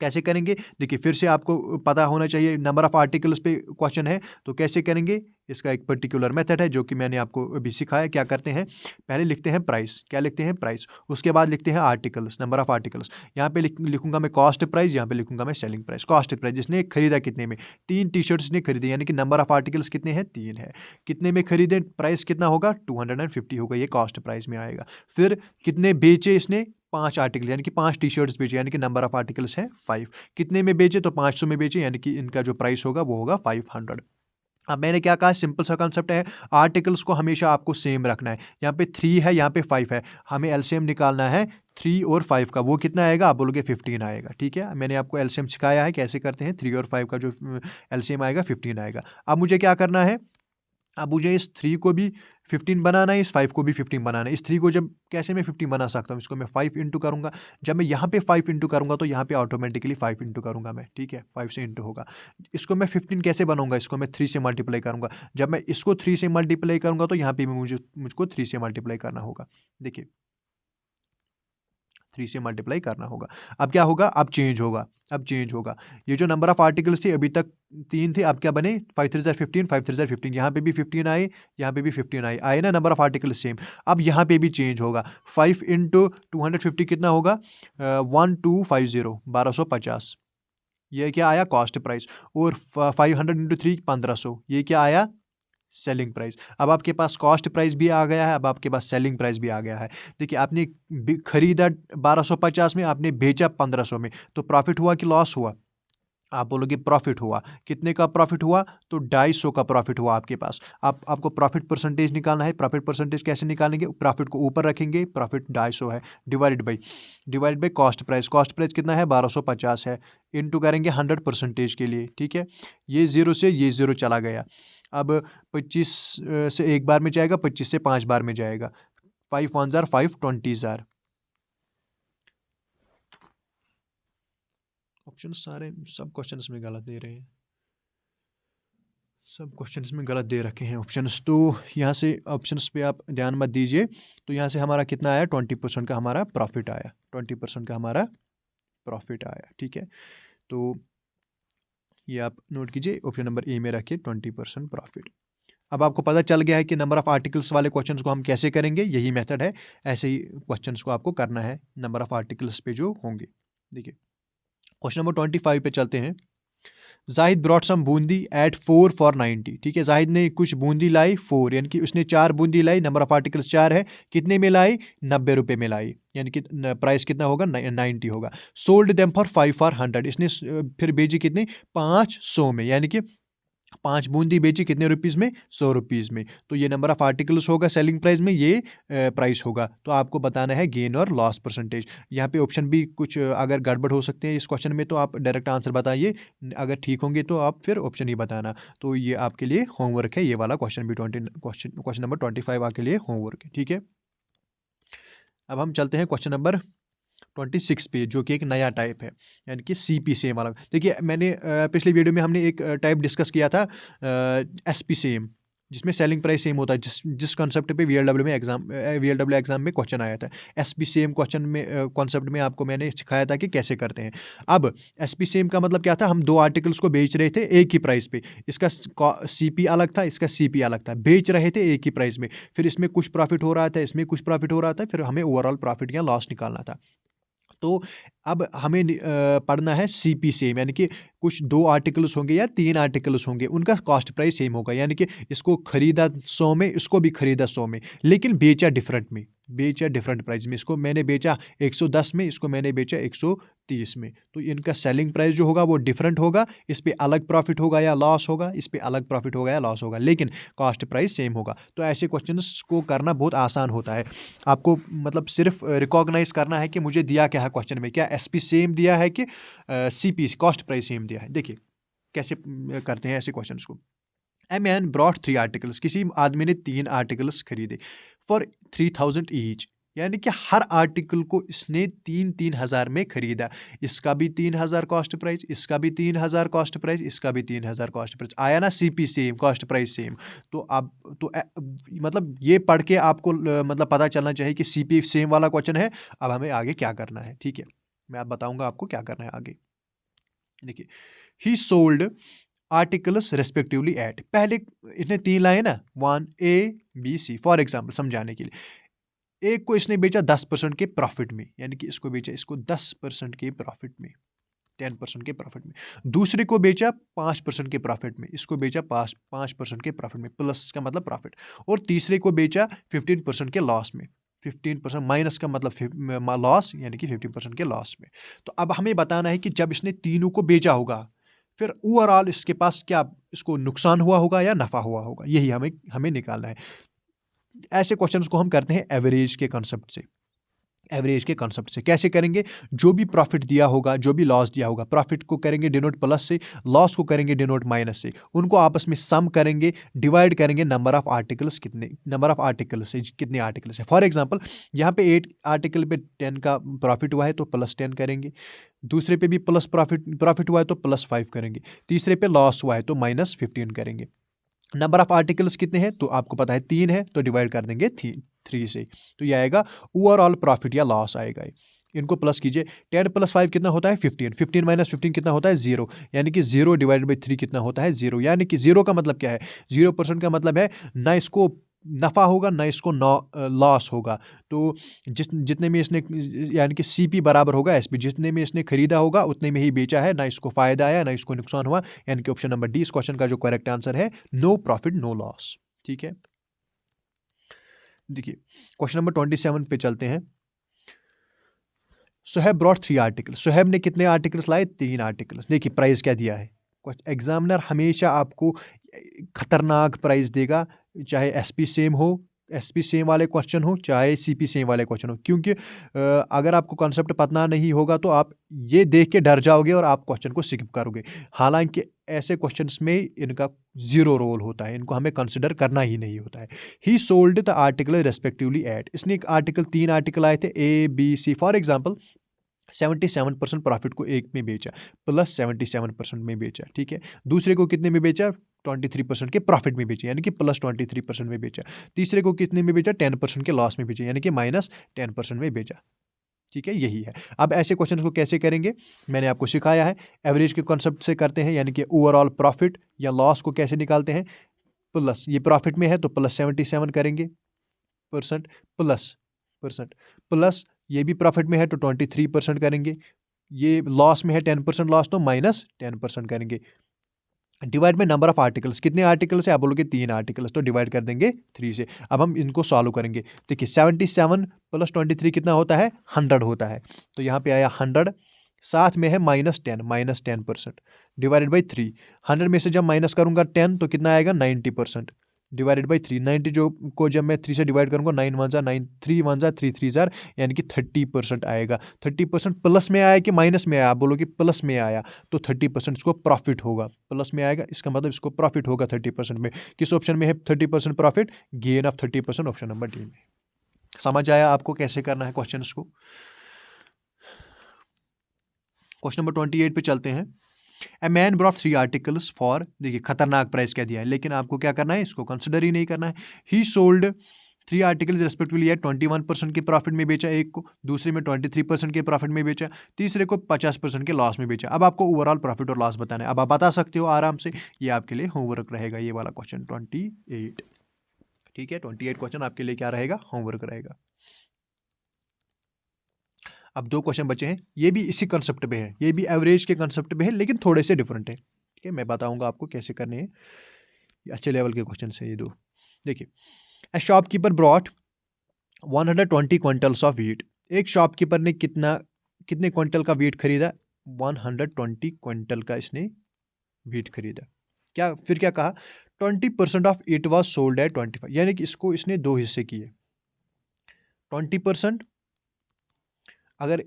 कैसे करेंगे, देखिए फिर से आपको पता होना चाहिए, नंबर ऑफ आर्टिकल्स पे क्वेश्चन है, तो कैसे करेंगे, इसका एक पर्टिकुलर मेथड है जो कि मैंने आपको अभी सिखाया। क्या करते हैं, पहले लिखते हैं प्राइस, क्या लिखते हैं, प्राइस, उसके बाद लिखते हैं आर्टिकल्स, नंबर ऑफ आर्टिकल्स। यहाँ पे लिखूंगा मैं कॉस्ट प्राइस, यहाँ पे लिखूंगा मैं सेलिंग प्राइस। कॉस्ट प्राइस, जिसने खरीदा कितने में, 3 टी शर्ट्स ने खरीदे, यानी कि नंबर ऑफ आर्टिकल्स कितने हैं, 3 है, कितने में खरीदे, प्राइस कितना होगा, 250 होगा, ये कॉस्ट प्राइस में आएगा। फिर कितने बेचे इसने, 5 आर्टिकल, यानी कि 5 टी शर्ट्स बेचे, यानी कि नंबर ऑफ आर्टिकल्स हैं 5। कितने में बेचे, तो 500 में बेचे, यानी कि इनका जो प्राइस होगा वो होगा 500। अब मैंने क्या कहा, सिंपल सा कॉन्सेप्ट है, आर्टिकल्स को हमेशा आपको सेम रखना है। यहाँ पे 3 है, यहाँ पे 5 है, हमें एलसीएम निकालना है 3 और 5 का, वो कितना आएगा, आप बोलोगे 15 आएगा, ठीक है। मैंने आपको एलसीएम सिखाया है कैसे करते हैं, 3 और 5 का जो एलसीएम आएगा 15 आएगा। अब मुझे क्या करना है, अब मुझे इस 3 को भी 15 बनाना है, इस 5 को भी 15 बनाना है। इस 3 को जब कैसे मैं 15 बना सकता हूँ, इसको मैं 5 इंटू करूँगा। जब मैं यहाँ पे 5 इंटू करूँगा तो यहाँ पे ऑटोमेटिकली 5 इंटू करूँगा मैं, ठीक है, 5 से इंटू होगा। इसको मैं 15 कैसे बनाऊँगा, इसको मैं 3 से मल्टीप्लाई करूँगा। जब मैं इसको 3 से मल्टीप्लाई करूँगा तो यहाँ पे भी मुझको 3 से मल्टीप्लाई करना होगा। देखिए 3 से मल्टीप्लाई करना होगा। अब क्या होगा, अब चेंज होगा, अब चेंज होगा। ये जो नंबर ऑफ आर्टिकल्स थे अभी तक 3 थे, अब क्या बने, 5 3 ज़ा 15, 5 3 ज़ा 15, यहाँ पे भी 15 आए, यहाँ पे भी 15 आए ना, नंबर ऑफ आर्टिकल्स सेम। अब यहाँ पे भी चेंज होगा, 5 इंटू 250 कितना होगा, 1250, 1250। ये क्या आया, कॉस्ट प्राइस। और 500 इंटू 3 1500, ये क्या आया, सेलिंग प्राइस। अब आपके पास कॉस्ट प्राइस भी आ गया है, अब आपके पास सेलिंग प्राइस भी आ गया है। देखिए आपने खरीदा 1250 में, आपने बेचा 1500 में, तो प्रॉफिट हुआ कि लॉस हुआ, आप बोलोगे प्रॉफिट हुआ। कितने का प्रॉफिट हुआ, तो 250 का प्रॉफिट हुआ आपके पास। आपको प्रॉफिट परसेंटेज निकालना है। प्रॉफिट परसेंटेज कैसे निकालेंगे, प्रॉफिट को ऊपर रखेंगे, प्रॉफिट 250 है, डिवाइड बाई कॉस्ट प्राइस कितना है, 1250 है, इनटू करेंगे 100% के लिए, ठीक है। ये 0 से ये 0 चला गया। अब 25 से एक बार में जाएगा, 25 से 5 बार में जाएगा, 5 1 ज़ार 5 20 ज़ार। ऑप्शन सारे सब क्वेश्चंस में गलत दे रहे हैं, सब क्वेश्चंस में गलत दे रखे हैं ऑप्शंस। तो यहाँ से ऑप्शंस पे आप ध्यान मत दीजिए। तो यहाँ से हमारा कितना आया, 20% का हमारा प्रॉफिट आया, 20% का हमारा प्रॉफिट आया, ठीक है। तो ये आप नोट कीजिए, ऑप्शन नंबर ए में रखिए 20% प्रॉफिट। अब आपको पता चल गया है कि नंबर ऑफ आर्टिकल्स वाले क्वेश्चंस को हम कैसे करेंगे, यही मेथड है। ऐसे ही क्वेश्चंस को आपको करना है नंबर ऑफ आर्टिकल्स पे जो होंगे। देखिए क्वेश्चन नंबर 25 पे चलते हैं। Zahid brought some boondi at 4 for 90, ठीक है। जाहिद ने कुछ बूंदी लाई 4, यानी कि उसने 4 बूंदी लाई, नंबर ऑफ आर्टिकल्स 4 है, कितने में लाई, 90 रुपये में लाई, यानी कि प्राइस कितना होगा, 90 होगा। सोल्ड देम फॉर 5 फॉर 100, इसने फिर बेची कितने, 500 में, यानी कि 5 बूंदी बेची कितने रुपीज़ में, 100 रुपीज़ में। तो ये नंबर ऑफ आर्टिकल्स होगा सेलिंग प्राइस में, ये प्राइस होगा। तो आपको बताना है गेन और लॉस परसेंटेज। यहाँ पे ऑप्शन भी कुछ अगर गड़बड़ हो सकते हैं इस क्वेश्चन में, तो आप डायरेक्ट आंसर बताइए, अगर ठीक होंगे तो आप फिर ऑप्शन ही बताना। तो ये आपके लिए होमवर्क है, ये वाला क्वेश्चन भी क्वेश्चन नंबर 25 आपके लिए होमवर्क है, ठीक है। अब हम चलते हैं क्वेश्चन नंबर 26 पे, जो कि एक नया टाइप है, यानी कि CP सेम वाला। देखिए मैंने पिछली वीडियो में हमने एक टाइप डिस्कस किया था SP सेम, जिसमें सेलिंग प्राइस सेम होता है, जिस कॉन्सेप्ट पे वीएलडब्ल्यू एग्जाम में क्वेश्चन आया था। एसपी सेम क्वेश्चन में कॉन्सेप्ट में आपको मैंने सिखाया था कि कैसे करते हैं। अब एसपी सेम का मतलब क्या था, हम दो आर्टिकल्स को बेच रहे थे एक ही प्राइस पे, इसका सीपी अलग था, इसका सीपी अलग था, बेच रहे थे एक ही प्राइस में, फिर इसमें कुछ प्रॉफिट हो रहा था, इसमें कुछ प्रॉफिट हो रहा था, फिर हमें ओवरऑल प्रॉफिट या लॉस निकालना था। तो अब हमें पढ़ना है सीपी सेम, यानी कि कुछ दो आर्टिकल्स होंगे या तीन आर्टिकल्स होंगे, उनका कॉस्ट प्राइस सेम होगा, यानी कि इसको खरीदा 100 में, इसको भी खरीदा 100 में, लेकिन बेचा डिफरेंट में, बेचा डिफरेंट प्राइस में। इसको मैंने बेचा 110 में, इसको मैंने बेचा 130 में, तो इनका सेलिंग प्राइस जो होगा वो डिफरेंट होगा। इस पे अलग प्रॉफिट होगा या लॉस होगा, इस पे अलग प्रॉफिट होगा या लॉस होगा, लेकिन कॉस्ट प्राइस सेम होगा। तो ऐसे क्वेश्चंस को करना बहुत आसान होता है। आपको मतलब सिर्फ रिकॉग्नाइज करना है कि मुझे दिया क्या है क्वेश्चन में, क्या एसपी सेम दिया है कि सीपी कॉस्ट प्राइस सेम दिया है। देखिए कैसे करते हैं ऐसे क्वेश्चंस को। ए मैन ब्रॉट 3 आर्टिकल्स, किसी आदमी ने 3 आर्टिकल्स खरीदे फॉर 3000 ईच, यानी कि हर आर्टिकल को इसने 3,000 में खरीदा। इसका भी 3,000 कॉस्ट प्राइस, इसका भी 3,000 कॉस्ट प्राइस, इसका भी 3,000 कॉस्ट प्राइस, आया ना CP same, cost price same. तो अब तो मतलब ये पढ़ के आपको मतलब पता चलना चाहिए कि सीपी सेम वाला क्वेश्चन है। अब हमें आगे क्या करना है, ठीक है, मैं अब बताऊंगा आपको क्या करना है आगे। देखिए, he sold articles respectively at, पहले इसने 3 लाए ना, 1 A B C, for example समझाने के लिए। एक को इसने बेचा 10% के प्रॉफिट में, यानी कि इसको बेचा इसको 10% के प्रॉफिट में, 10% के प्रॉफिट में। दूसरे को बेचा 5% के प्रॉफिट में, इसको बेचा 5% के प्रॉफिट में, प्लस का मतलब प्रॉफिट। और तीसरे को बेचा 15% के लॉस में, 15% माइनस का मतलब लॉस, यानी कि 15% के लॉस में। तो अब हमें बताना है कि जब इसने तीनों को बेचा होगा, फिर ओवरऑल इसके पास क्या इसको नुकसान हुआ होगा या नफा हुआ होगा, यही हमें हमें निकालना है। ऐसे क्वेश्चंस को हम करते हैं एवरेज के कॉन्सेप्ट से। एवरेज के कॉन्सेप्ट से कैसे करेंगे, जो भी प्रॉफिट दिया होगा, जो भी लॉस दिया होगा, प्रॉफिट को करेंगे डिनोट प्लस से, लॉस को करेंगे डिनोट माइनस से, उनको आपस में सम करेंगे, डिवाइड करेंगे नंबर ऑफ आर्टिकल्स, कितने नंबर ऑफ आर्टिकल्स से, कितने आर्टिकल्स है। फॉर एग्जांपल यहाँ पे 8 आर्टिकल पे 10 का प्रॉफिट हुआ है तो प्लस 10 करेंगे, दूसरे पे भी प्लस प्रॉफिट हुआ है तो प्लस 5 करेंगे, तीसरे पे लॉस हुआ है तो माइनस 15 करेंगे। नंबर ऑफ आर्टिकल्स कितने हैं तो आपको पता है 3 है, तो डिवाइड कर देंगे 3 से, तो ये आएगा ओवरऑल प्रॉफिट या लॉस आएगा। इनको प्लस कीजिए, 10 + 5 कितना होता है 15, 15 - 15 कितना होता है 0, यानी कि 0 / 3 कितना होता है 0, यानी कि 0 का मतलब क्या है, 0% का मतलब है ना इसको नफ़ा होगा ना इसको लॉस होगा। तो जितने में इसने यानी कि सीपी बराबर होगा एसपी, जितने में इसने खरीदा होगा उतने में ही बेचा है, ना इसको फ़ायदा आया ना इसको नुकसान हुआ, यानी कि ऑप्शन नंबर डी इस क्वेश्चन का जो करेक्ट आंसर है, नो प्रॉफिट नो लॉस। ठीक है, देखिए क्वेश्चन नंबर 27 पे चलते हैं। सोहेब ब्रॉट 3 आर्टिकल, सोहेब ने कितने आर्टिकल्स लाए 3 आर्टिकल्स। देखिए प्राइस क्या दिया है, एग्जामिनर हमेशा आपको खतरनाक प्राइस देगा, चाहे एसपी सेम हो, एसपी सेम वाले क्वेश्चन हो, चाहे सीपी सेम वाले क्वेश्चन हो, क्योंकि अगर आपको कॉन्सेप्ट पता नहीं होगा तो आप ये देख के डर जाओगे और आप क्वेश्चन को स्किप करोगे। हालांकि ऐसे क्वेश्चंस में इनका 0 रोल होता है, इनको हमें कंसिडर करना ही नहीं होता है। He sold the article respectively at, इसने एक आर्टिकल 3 आर्टिकल आए थे A B C, for example 77% profit को एक में बेचा, प्लस 77% में बेचा, ठीक है। दूसरे को कितने में बेचा 23% के प्रॉफिट में बेचा, यानी कि प्लस 23% में बेचा। तीसरे को कितने में बेचा 10% के लॉस में बेचा, यानी कि माइनस 10% में बेचा। ठीक है, यही है। अब ऐसे क्वेश्चन को कैसे करेंगे मैंने आपको सिखाया है, एवरेज के कॉन्सेप्ट से करते हैं, यानी कि ओवरऑल प्रॉफिट या लॉस को कैसे निकालते हैं। प्लस ये प्रॉफिट में है तो प्लस 77 करेंगे परसेंट, परसेंट प्लस ये भी प्रॉफिट में है तो 23% करेंगे, ये लॉस में है 10% लॉस तो माइनस 10% करेंगे। डिवाइड में नंबर ऑफ आर्टिकल्स, कितने आर्टिकल्स है आप बोलोगे 3 आर्टिकल्स, तो डिवाइड कर देंगे 3 से। अब हम इनको सॉल्व करेंगे। देखिए 77 + 23 कितना होता है 100 होता है, तो यहाँ पे आया 100, साथ में है माइनस 10% डिवाइडेड बाई 3। 100 में से जब माइनस करूंगा 10 तो कितना आएगा 90% डिवाइडेड बाई 3। 90 जो को जब मैं 3 से डिवाइड करूंगा 9 1 9 3 1 3 3 यानी कि 30% आएगा। 30% प्लस में आया कि माइनस में आया, आप बोलो कि प्लस में आया तो 30% इसको प्रॉफिट होगा, प्लस में आएगा इसका मतलब इसको प्रॉफिट होगा 30% में। किस ऑप्शन में है 30% profit, gain of 30% option number D में। समझ आया आपको कैसे करना है क्वेश्चन को। क्वेश्चन नंबर 28 पे चलते हैं। A man brought 3 articles for, देखिए खतरनाक प्राइस क्या दिया है, लेकिन आपको क्या करना है, इसको कंसिडर ही नहीं करना है। ही सोल्ड 3 आर्टिकल्स रेस्पेक्टिवली है 21% के प्रॉफिट में बेचा, एक को दूसरे में 23% के प्रॉफिट में बेचा, तीसरे को 50% के लॉस में बेचा। अब आपको ओवरऑल प्रॉफिट और लॉस बताना है। अब आप बता सकते हो आराम से, ये आपके लिए होमवर्क रहेगा, ये वाला क्वेश्चन 28। ठीक है, 28 क्वेश्चन आपके लिए क्या रहेगा, होमवर्क रहेगा। अब 2 क्वेश्चन बचे हैं, ये भी इसी कंसेप्ट पे है, ये भी एवरेज के कंसेप्ट पे है, लेकिन थोड़े से डिफरेंट है। ठीक है, मैं बताऊंगा आपको कैसे करने हैं, ये अच्छे लेवल के क्वेश्चन है ये 2। देखिए, ए shopkeeper brought 120 quintals of wheat. एक शॉपकीपर ने कितने क्विंटल का व्हीट खरीदा, 120 क्विंटल का इसने व्हीट खरीदा। फिर क्या कहा, 20% of it was sold at 25, यानी कि इसको इसने 2 हिस्से किए। 20%, अगर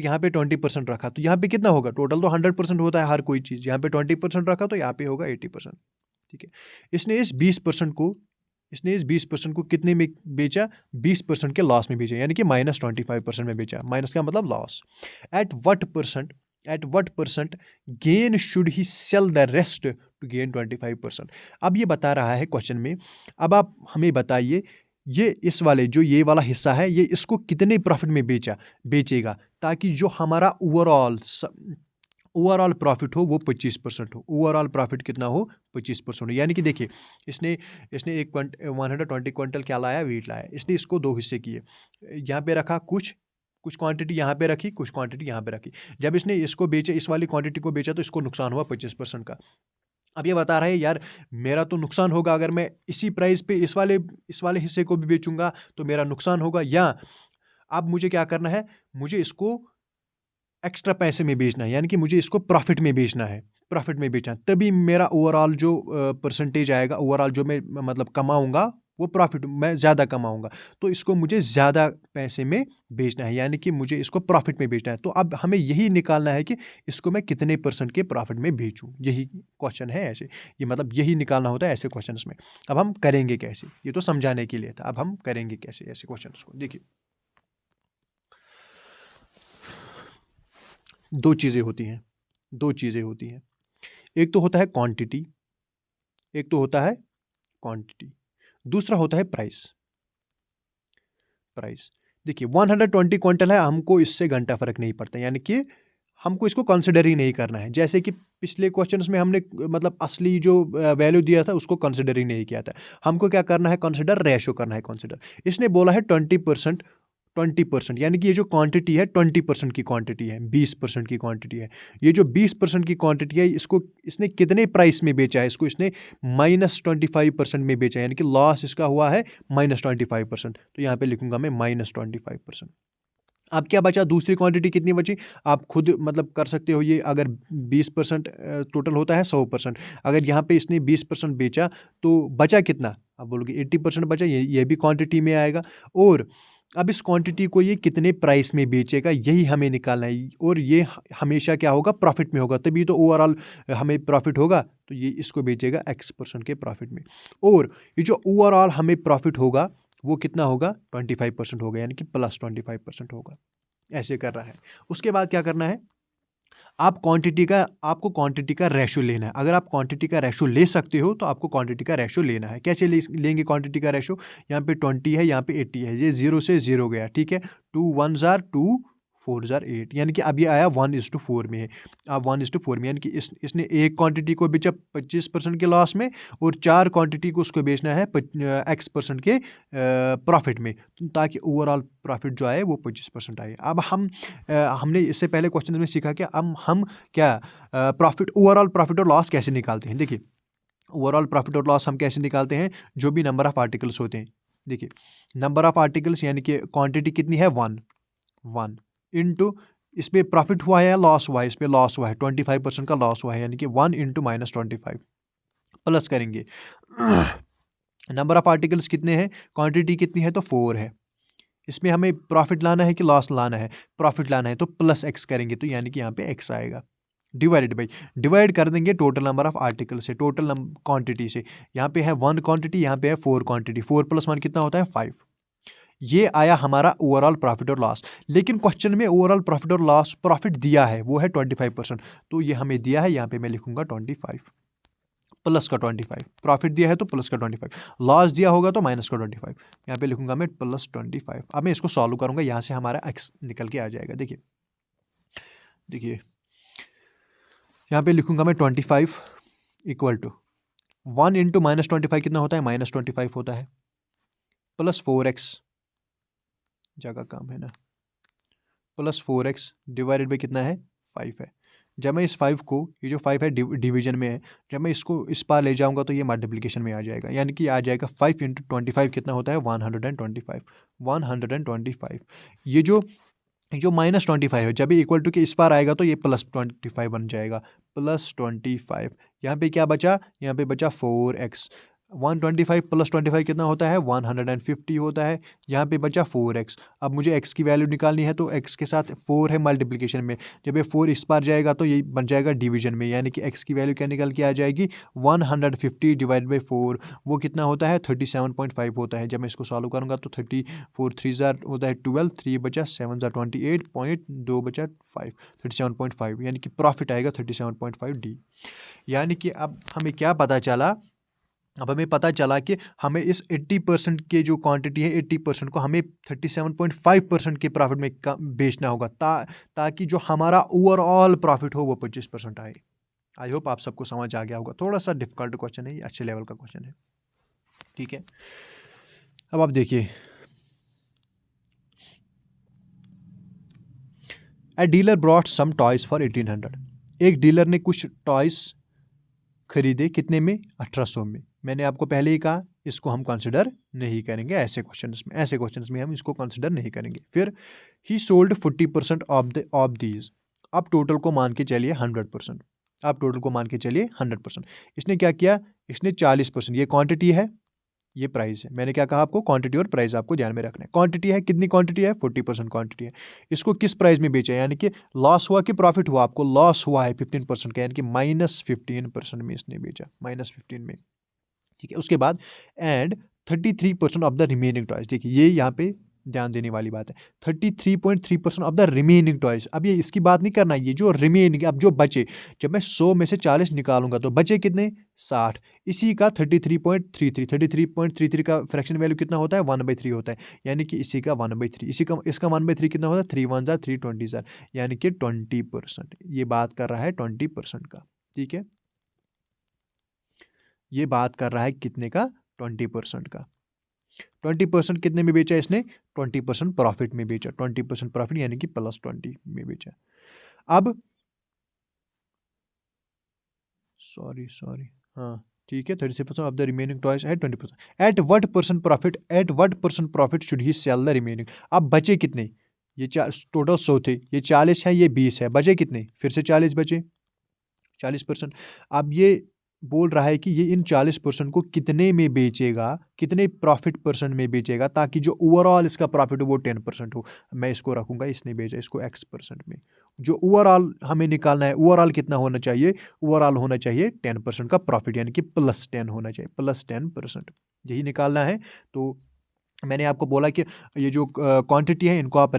यहाँ पे 20% रखा तो यहाँ पे कितना होगा, टोटल तो 100% होता है हर कोई चीज़, यहाँ पे 20% रखा तो यहाँ पे होगा 80%। ठीक है, इसने इस 20% को कितने में बेचा, 20% के लॉस में बेचा, यानी कि -25% में बेचा। माइनस का मतलब loss. At what percent gain should he sell the rest to gain 25%। अब ये बता रहा है क्वेश्चन में, अब आप हमें बताइए, ये इस वाले जो ये वाला हिस्सा है, ये इसको कितने प्रॉफिट में बेचेगा, ताकि जो हमारा ओवरऑल प्रॉफिट हो वो 25% हो। ओवरऑल प्रॉफिट कितना हो, 25% हो। यानी कि देखिए, इसने 120 क्विंटल क्या लाया, व्हीट लाया, इसने इसको 2 हिस्से किए, यहाँ पे रखा कुछ क्वांटिटी यहाँ पे रखी, कुछ क्वांटिटी यहाँ पे रखी। जब इसने इसको बेचा, इस वाली क्वांटिटी को बेचा, तो इसको नुकसान हुआ 25% का। अब ये बता रहा है यार, मेरा तो नुकसान होगा अगर मैं इसी प्राइस पे इस वाले हिस्से को भी बेचूंगा तो मेरा नुकसान होगा, या अब मुझे क्या करना है, मुझे इसको एक्स्ट्रा पैसे में बेचना है, यानी कि मुझे इसको प्रॉफिट में बेचना है, तभी मेरा ओवरऑल जो परसेंटेज आएगा, ओवरऑल जो मैं मतलब कमाऊंगा, वो प्रॉफिट मैं ज़्यादा कमाऊंगा, तो इसको मुझे ज़्यादा पैसे में बेचना है, यानी कि मुझे इसको प्रॉफिट में बेचना है। तो अब हमें यही निकालना है कि इसको मैं कितने % के प्रॉफिट में बेचूं, यही क्वेश्चन है ऐसे, ये मतलब यही निकालना होता है ऐसे क्वेश्चन में। अब हम करेंगे कैसे, ये तो समझाने के लिए था, अब हम करेंगे कैसे ऐसे क्वेश्चन को। देखिए, 2 चीज़ें होती हैं, एक तो होता है क्वांटिटी, दूसरा होता है प्राइस। देखिए, 120 क्विंटल है, हमको इससे घंटा फर्क नहीं पड़ता, यानी कि हमको इसको कंसिडर ही नहीं करना है। जैसे कि पिछले क्वेश्चंस में हमने मतलब असली जो वैल्यू दिया था उसको कंसिडर ही नहीं किया था। हमको क्या करना है, कंसिडर रेशो करना है। इसने बोला है 20%, यानी कि ये जो क्वांटिटी है 20% की क्वांटिटी है, 20% की क्वांटिटी है। ये जो 20% की क्वांटिटी है, इसको इसने कितने प्राइस में बेचा है, इसको इसने -25% में बेचा है, यानी कि लॉस इसका हुआ है -25%। तो यहाँ पे लिखूंगा मैं -25%। अब क्या बचा, दूसरी क्वांटिटी कितनी बची, आप खुद मतलब कर सकते हो। ये अगर 20% टोटल होता है 100%, अगर यहाँ पे इसने 20% बेचा तो बचा कितना, आप बोलोगे 80% बचा, ये भी क्वांटिटी में आएगा। और अब इस क्वांटिटी को ये कितने प्राइस में बेचेगा, यही हमें निकालना है। और ये हमेशा क्या होगा, प्रॉफिट में होगा, तभी तो ओवरऑल हमें प्रॉफिट होगा। तो ये इसको बेचेगा X% के प्रॉफिट में, और ये जो ओवरऑल हमें प्रॉफिट होगा वो कितना होगा, 25% होगा, यानी कि +25% होगा। ऐसे कर रहा है। उसके बाद क्या करना है, आपको क्वांटिटी का रेशो लेना है। अगर आप क्वांटिटी का रेशो ले सकते हो तो आपको क्वांटिटी का रेशो लेना है। कैसे लेंगे क्वांटिटी का रेशो, यहाँ पे 20 है, यहाँ पे 80 है, ये 0 से 0 गया, ठीक है। 2 1 जार 2 4 जार 8, यानी कि अब ये आया 1:4 में है। अब 1:4 में, यानी कि इसने एक क्वांटिटी को बेचा 25% के लॉस में, और 4 क्वांटिटी को उसको बेचना है X% के प्रॉफिट में, ताकि ओवरऑल प्रॉफिट जो आए वो 25% आए। अब हमने इससे पहले क्वेश्चन में सीखा कि हम क्या ओवरऑल प्रॉफिट और लॉस कैसे निकालते हैं। देखिए, ओवरऑल प्रॉफिट और लॉस हम कैसे निकालते हैं, जो भी नंबर ऑफ आर्टिकल्स होते हैं। देखिए, नंबर ऑफ आर्टिकल्स यानी कि क्वांटिटी कितनी है, 1 इंटू इस पर प्रॉफिट हुआ है या लॉस हुआ है, इस पर लॉस हुआ है, 25% का लॉस हुआ है, यानी कि 1 इंटू -25 प्लस करेंगे। नंबर ऑफ आर्टिकल्स कितने हैं, क्वांटिटी कितनी है, तो 4 है। इसमें हमें प्रॉफिट लाना है कि लॉस लाना है, प्रॉफिट लाना है, तो +X करेंगे, तो यानी कि यहाँ पे X आएगा। डिवाइड कर देंगे टोटल नंबर ऑफ आर्टिकल से, टोटल क्वांटिटी से। यहाँ पे है 1 क्वांटिटी, यहाँ पे है 4 क्वांटिटी, 4 + 1 कितना होता है, 5। ये आया हमारा ओवरऑल प्रॉफिट और लॉस। लेकिन क्वेश्चन में ओवरऑल प्रॉफिट और लॉस प्रॉफिट दिया है, वो है 25%। तो ये हमें दिया है, यहाँ पे मैं लिखूंगा 25 प्लस का 25। प्रॉफिट दिया है तो प्लस का 25, लॉस दिया होगा तो माइनस का 25। यहाँ पे लिखूंगा मैं प्लस 25। अब मैं इसको सॉल्व करूंगा, यहाँ से हमारा एक्स निकल के आ जाएगा। देखिए देखिए यहाँ पे लिखूंगा मैं 25 इक्वल टू 1 इंटू -25 कितना होता है, -25 होता है, प्लस 4x, जगह कम है ना, प्लस 4x डिवाइडेड बाई कितना है, 5 है। जब मैं इस 5 को, ये जो 5 है डिवीजन में है, जब मैं इसको इस पार ले जाऊंगा तो ये मल्टीप्लिकेशन में आ जाएगा, यानी कि आ जाएगा 5 इंटू 25 कितना होता है, 125। 125 ये जो -25 है, जब ये इक्वल टू के इस पार आएगा तो ये +25 बन जाएगा, +25। यहाँ पे क्या बचा, यहाँ पे बचा 4x। 125 प्लस 25 कितना होता है, 150 होता है। यहाँ पे बचा 4x। अब मुझे x की वैल्यू निकालनी है, तो x के साथ 4 है मल्टीप्लिकेशन में, जब ये 4 इस पार जाएगा तो ये बन जाएगा डिवीजन में, यानी कि x की वैल्यू क्या निकल के आ जाएगी, 150 डिवाइड बाई 4, वो कितना होता है, 37.5 होता है। जब मैं इसको सॉल्व करूँगा तो 34 3 होता है 12, 3 बचा 7 28 पॉइंट, 2 बचा 5, 37.5, यानी कि प्रॉफिट आएगा 37.5 डी। यानी कि अब हमें क्या पता चला, अब हमें पता चला कि हमें इस 80% के जो क्वांटिटी है, 80% को हमें 37.5% के प्रॉफिट में बेचना होगा, ताकि जो हमारा ओवरऑल प्रॉफिट हो वो 25% आए। आई होप आप सबको समझ आ गया होगा। थोड़ा सा डिफिकल्ट क्वेश्चन है, ये अच्छे लेवल का क्वेश्चन है, ठीक है। अब आप देखिए, a dealer brought some toys for 1800। एक डीलर ने कुछ टॉयज खरीदे, कितने में, 1800 में। मैंने आपको पहले ही कहा इसको हम कंसिडर नहीं करेंगे, ऐसे क्वेश्चंस में हम इसको कंसिडर नहीं करेंगे। फिर ही सोल्ड 40% ऑफ दीज। अब टोटल को मान के चलिए 100%। अब टोटल को मान के चलिए 100%। इसने क्या किया, इसने 40%, ये क्वांटिटी है, ये प्राइस है। मैंने क्या कहा आपको, क्वांटिटी और प्राइस आपको ध्यान में रखना है। क्वांटिटी है, कितनी क्वांटिटी है, 40% क्वांटिटी है। इसको किस प्राइस में बेचा है, यानी कि लॉस हुआ कि प्रॉफिट हुआ, आपको लॉस हुआ है 15% का, यानी कि -15% में इसने बेचा, -15 में, ठीक है। उसके बाद and 33% of the remaining toys. देखिए ये यहाँ पे ध्यान देने वाली बात है, 33.3% ऑफ द रिमेनिंग टॉयज। अब ये इसकी बात नहीं करना, ये जो रिमेनिंग, अब जो बचे, जब मैं 100 में से 40 निकालूंगा तो बचे कितने, 60। इसी का 33.33 का फ्रैक्शन वैल्यू कितना होता है, 1/3 होता है, यानी कि इसी का 1/3, इसका 1/3 कितना होता है, 3 1 जार 3 20 जार, यानी कि 20%। ये बात कर रहा है 20% का, ठीक है। ये बात कर रहा है कितने का, 20% का। 20% कितने में बेचा इसने, 20% प्रॉफिट में बेचा, 20% प्रॉफिट यानी कि +20 में बेचा। अब सॉरी हाँ ठीक है, 36% ऑफ द रिमेनिंग टॉयज है 20%। At what percent profit should he sell the remaining. अब बचे कितने, ये टोटल 100 थे, ये 40 है, ये 20 है, बचे कितने, फिर से 40 बचे, 40%। अब ये बोल रहा है कि ये इन 40% को कितने में बेचेगा, कितने प्रॉफिट परसेंट में बेचेगा, ताकि जो ओवरऑल इसका प्रॉफिट हो वो 10% हो। मैं इसको रखूंगा, इसने बेचा इसको x% में। जो ओवरऑल हमें निकालना है, ओवरऑल कितना होना चाहिए, ओवरऑल होना चाहिए 10% का प्रॉफिट, यानी कि +10 होना चाहिए, +10%, यही निकालना है। तो मैंने आपको बोला कि ये जो क्वांटिटी है, इनको आप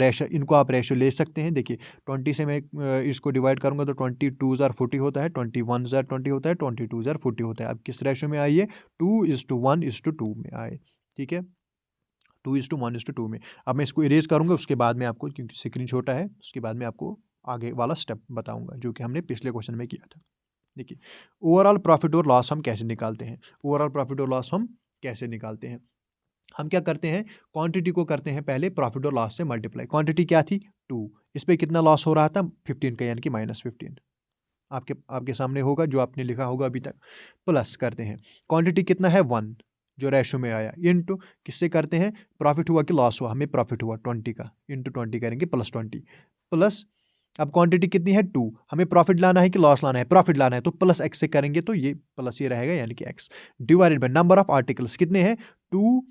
रेशो ले सकते हैं। देखिए 20 से मैं इसको डिवाइड करूंगा तो 22 जार 40 होता है, 21 जार 20 होता है, 22 जार 40 होता है। अब किस रेशो में आई है, 2:1:2 में आए, ठीक है, 2:1:2 में। अब मैं इसको इरेज करूंगा, उसके बाद में आपको, क्योंकि स्क्रीन छोटा है, उसके बाद में आपको आगे वाला स्टेप बताऊंगा जो कि हमने पिछले क्वेश्चन में किया था। देखिए ओवरऑल प्रॉफिट और लॉस हम कैसे निकालते हैं, ओवरऑल प्रॉफिट और लॉस हम कैसे निकालते हैं। हम क्या करते हैं, क्वांटिटी को करते हैं पहले प्रॉफिट और लॉस से मल्टीप्लाई। क्वांटिटी क्या थी, 2, इस पे कितना लॉस हो रहा था, 15 का, यानी कि -15 आपके सामने होगा, जो आपने लिखा होगा अभी तक। प्लस करते हैं, क्वांटिटी कितना है, 1, जो रेशो में आया, इनटू किससे करते हैं, प्रॉफिट हुआ कि लॉस हुआ, हमें प्रॉफिट हुआ 20 का, इनटू 20 करेंगे, +20 प्लस। अब क्वांटिटी कितनी है, 2, हमें प्रॉफिट लाना है कि लॉस लाना है, प्रॉफिट लाना है, तो प्लस x से करेंगे, तो ये प्लस ये रहेगा, यानी कि x divided by number of articles कितने हैं, 2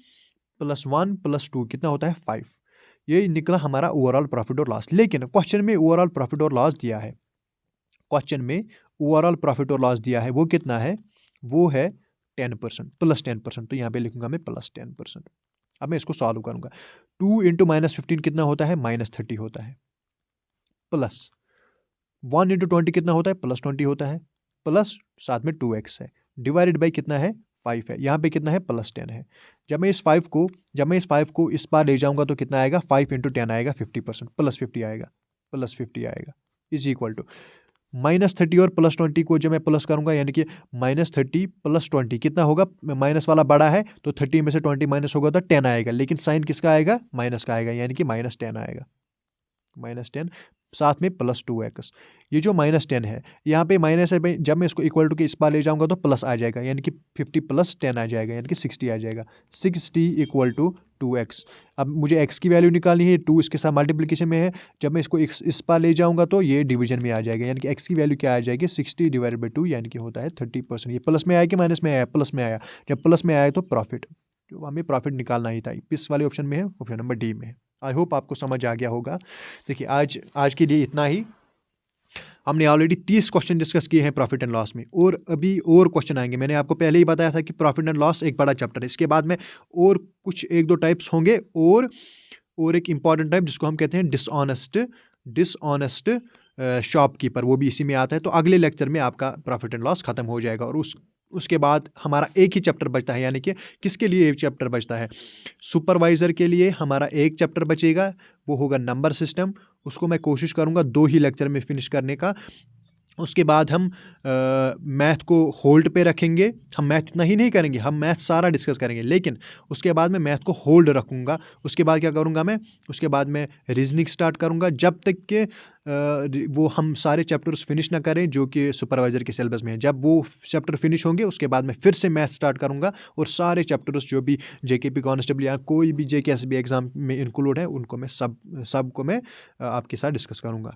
+ 1 + 2 कितना होता है, 5। ये निकला हमारा ओवरऑल प्रॉफिट और लॉस। लेकिन क्वेश्चन में ओवरऑल प्रॉफिट और लॉस दिया है, क्वेश्चन में ओवरऑल प्रॉफिट और लॉस दिया है, वो कितना है, वो है 10%, +10%। तो यहाँ पे लिखूंगा मैं +10%। अब मैं इसको सॉल्व करूँगा। 2 इंटू -15 कितना होता है? -30 होता है। प्लस 1 इंटू 20 कितना होता है? +20 होता है। प्लस साथ में 2x है, डिवाइडेड बाई कितना है? 5 है। यहाँ पे कितना है? +10 है। जब मैं इस 5 को इस पार ले जाऊँगा तो कितना आएगा? 5 इंटू 10 आएगा 50%, +50 आएगा, +50 आएगा, इज़ इक्वल टू -30 और +20 को जब मैं प्लस करूँगा यानी कि -30 + 20 कितना होगा? माइनस वाला बड़ा है तो 30 में से 20 माइनस होगा तो 10 आएगा, लेकिन साइन किसका आएगा? माइनस का आएगा, यानी कि -10 आएगा, -10 साथ में +2x। ये जो -10 है यहाँ पे माइनस है भाई, जब मैं इसको इक्वल टू के इस पार ले जाऊँगा तो प्लस आ जाएगा, यानी कि 50 + 10 आ जाएगा, यानी कि 60 आ जाएगा। 60 = 2x। अब मुझे x की वैल्यू निकालनी है, 2 इसके साथ मल्टीप्लिकेशन में है, जब मैं इसको इस पार ले जाऊँगा तो ये डिवीजन में आ जाएगा, यानी कि x की वैल्यू क्या आ जाएगी? 60 / 2, यानी कि होता है 30%। ये प्लस में आया कि माइनस में आया? प्लस में आया। जब प्लस में आया तो प्रॉफिट, जो हमें प्रॉफिट निकालना ही था, इस वाले ऑप्शन में है, ऑप्शन नंबर डी में है। आई होप आपको समझ आ गया होगा। देखिए आज के लिए इतना ही। हमने ऑलरेडी 30 क्वेश्चन डिस्कस किए हैं प्रॉफिट एंड लॉस में, और अभी और क्वेश्चन आएंगे। मैंने आपको पहले ही बताया था कि प्रॉफिट एंड लॉस एक बड़ा चैप्टर है। इसके बाद में और कुछ 1-2 टाइप्स होंगे, और एक इंपॉर्टेंट टाइप जिसको हम कहते हैं डिसऑनेस्ट शॉपकीपर, वो भी इसी में आता है। तो अगले लेक्चर में आपका प्रॉफिट एंड लॉस खत्म हो जाएगा, और उसके बाद हमारा एक ही चैप्टर बचता है, यानी कि किसके लिए एक चैप्टर बचता है? सुपरवाइज़र के लिए हमारा एक चैप्टर बचेगा, वो होगा नंबर सिस्टम। उसको मैं कोशिश करूँगा 2 ही लेक्चर में फिनिश करने का। उसके बाद हम मैथ को होल्ड पे रखेंगे। हम मैथ इतना ही नहीं करेंगे, हम मैथ सारा डिस्कस करेंगे, लेकिन उसके बाद मैं मैथ को होल्ड रखूँगा। उसके बाद क्या करूँगा मैं? उसके बाद मैं रीजनिंग स्टार्ट करूँगा, जब तक कि वो हम सारे चैप्टर्स फिनिश ना करें जो कि सुपरवाइज़र के सिलेबस में है। जब वो चैप्टर फिनिश होंगे उसके बाद मैं फिर से मैथ स्टार्ट करूँगा, और सारे चैप्टर्स जो भी जेकेपी कांस्टेबल या कोई भी जेकेएसबी एग्ज़ाम में इंक्लूड है उनको मैं सबको मैं आपके साथ डिस्कस करूँगा।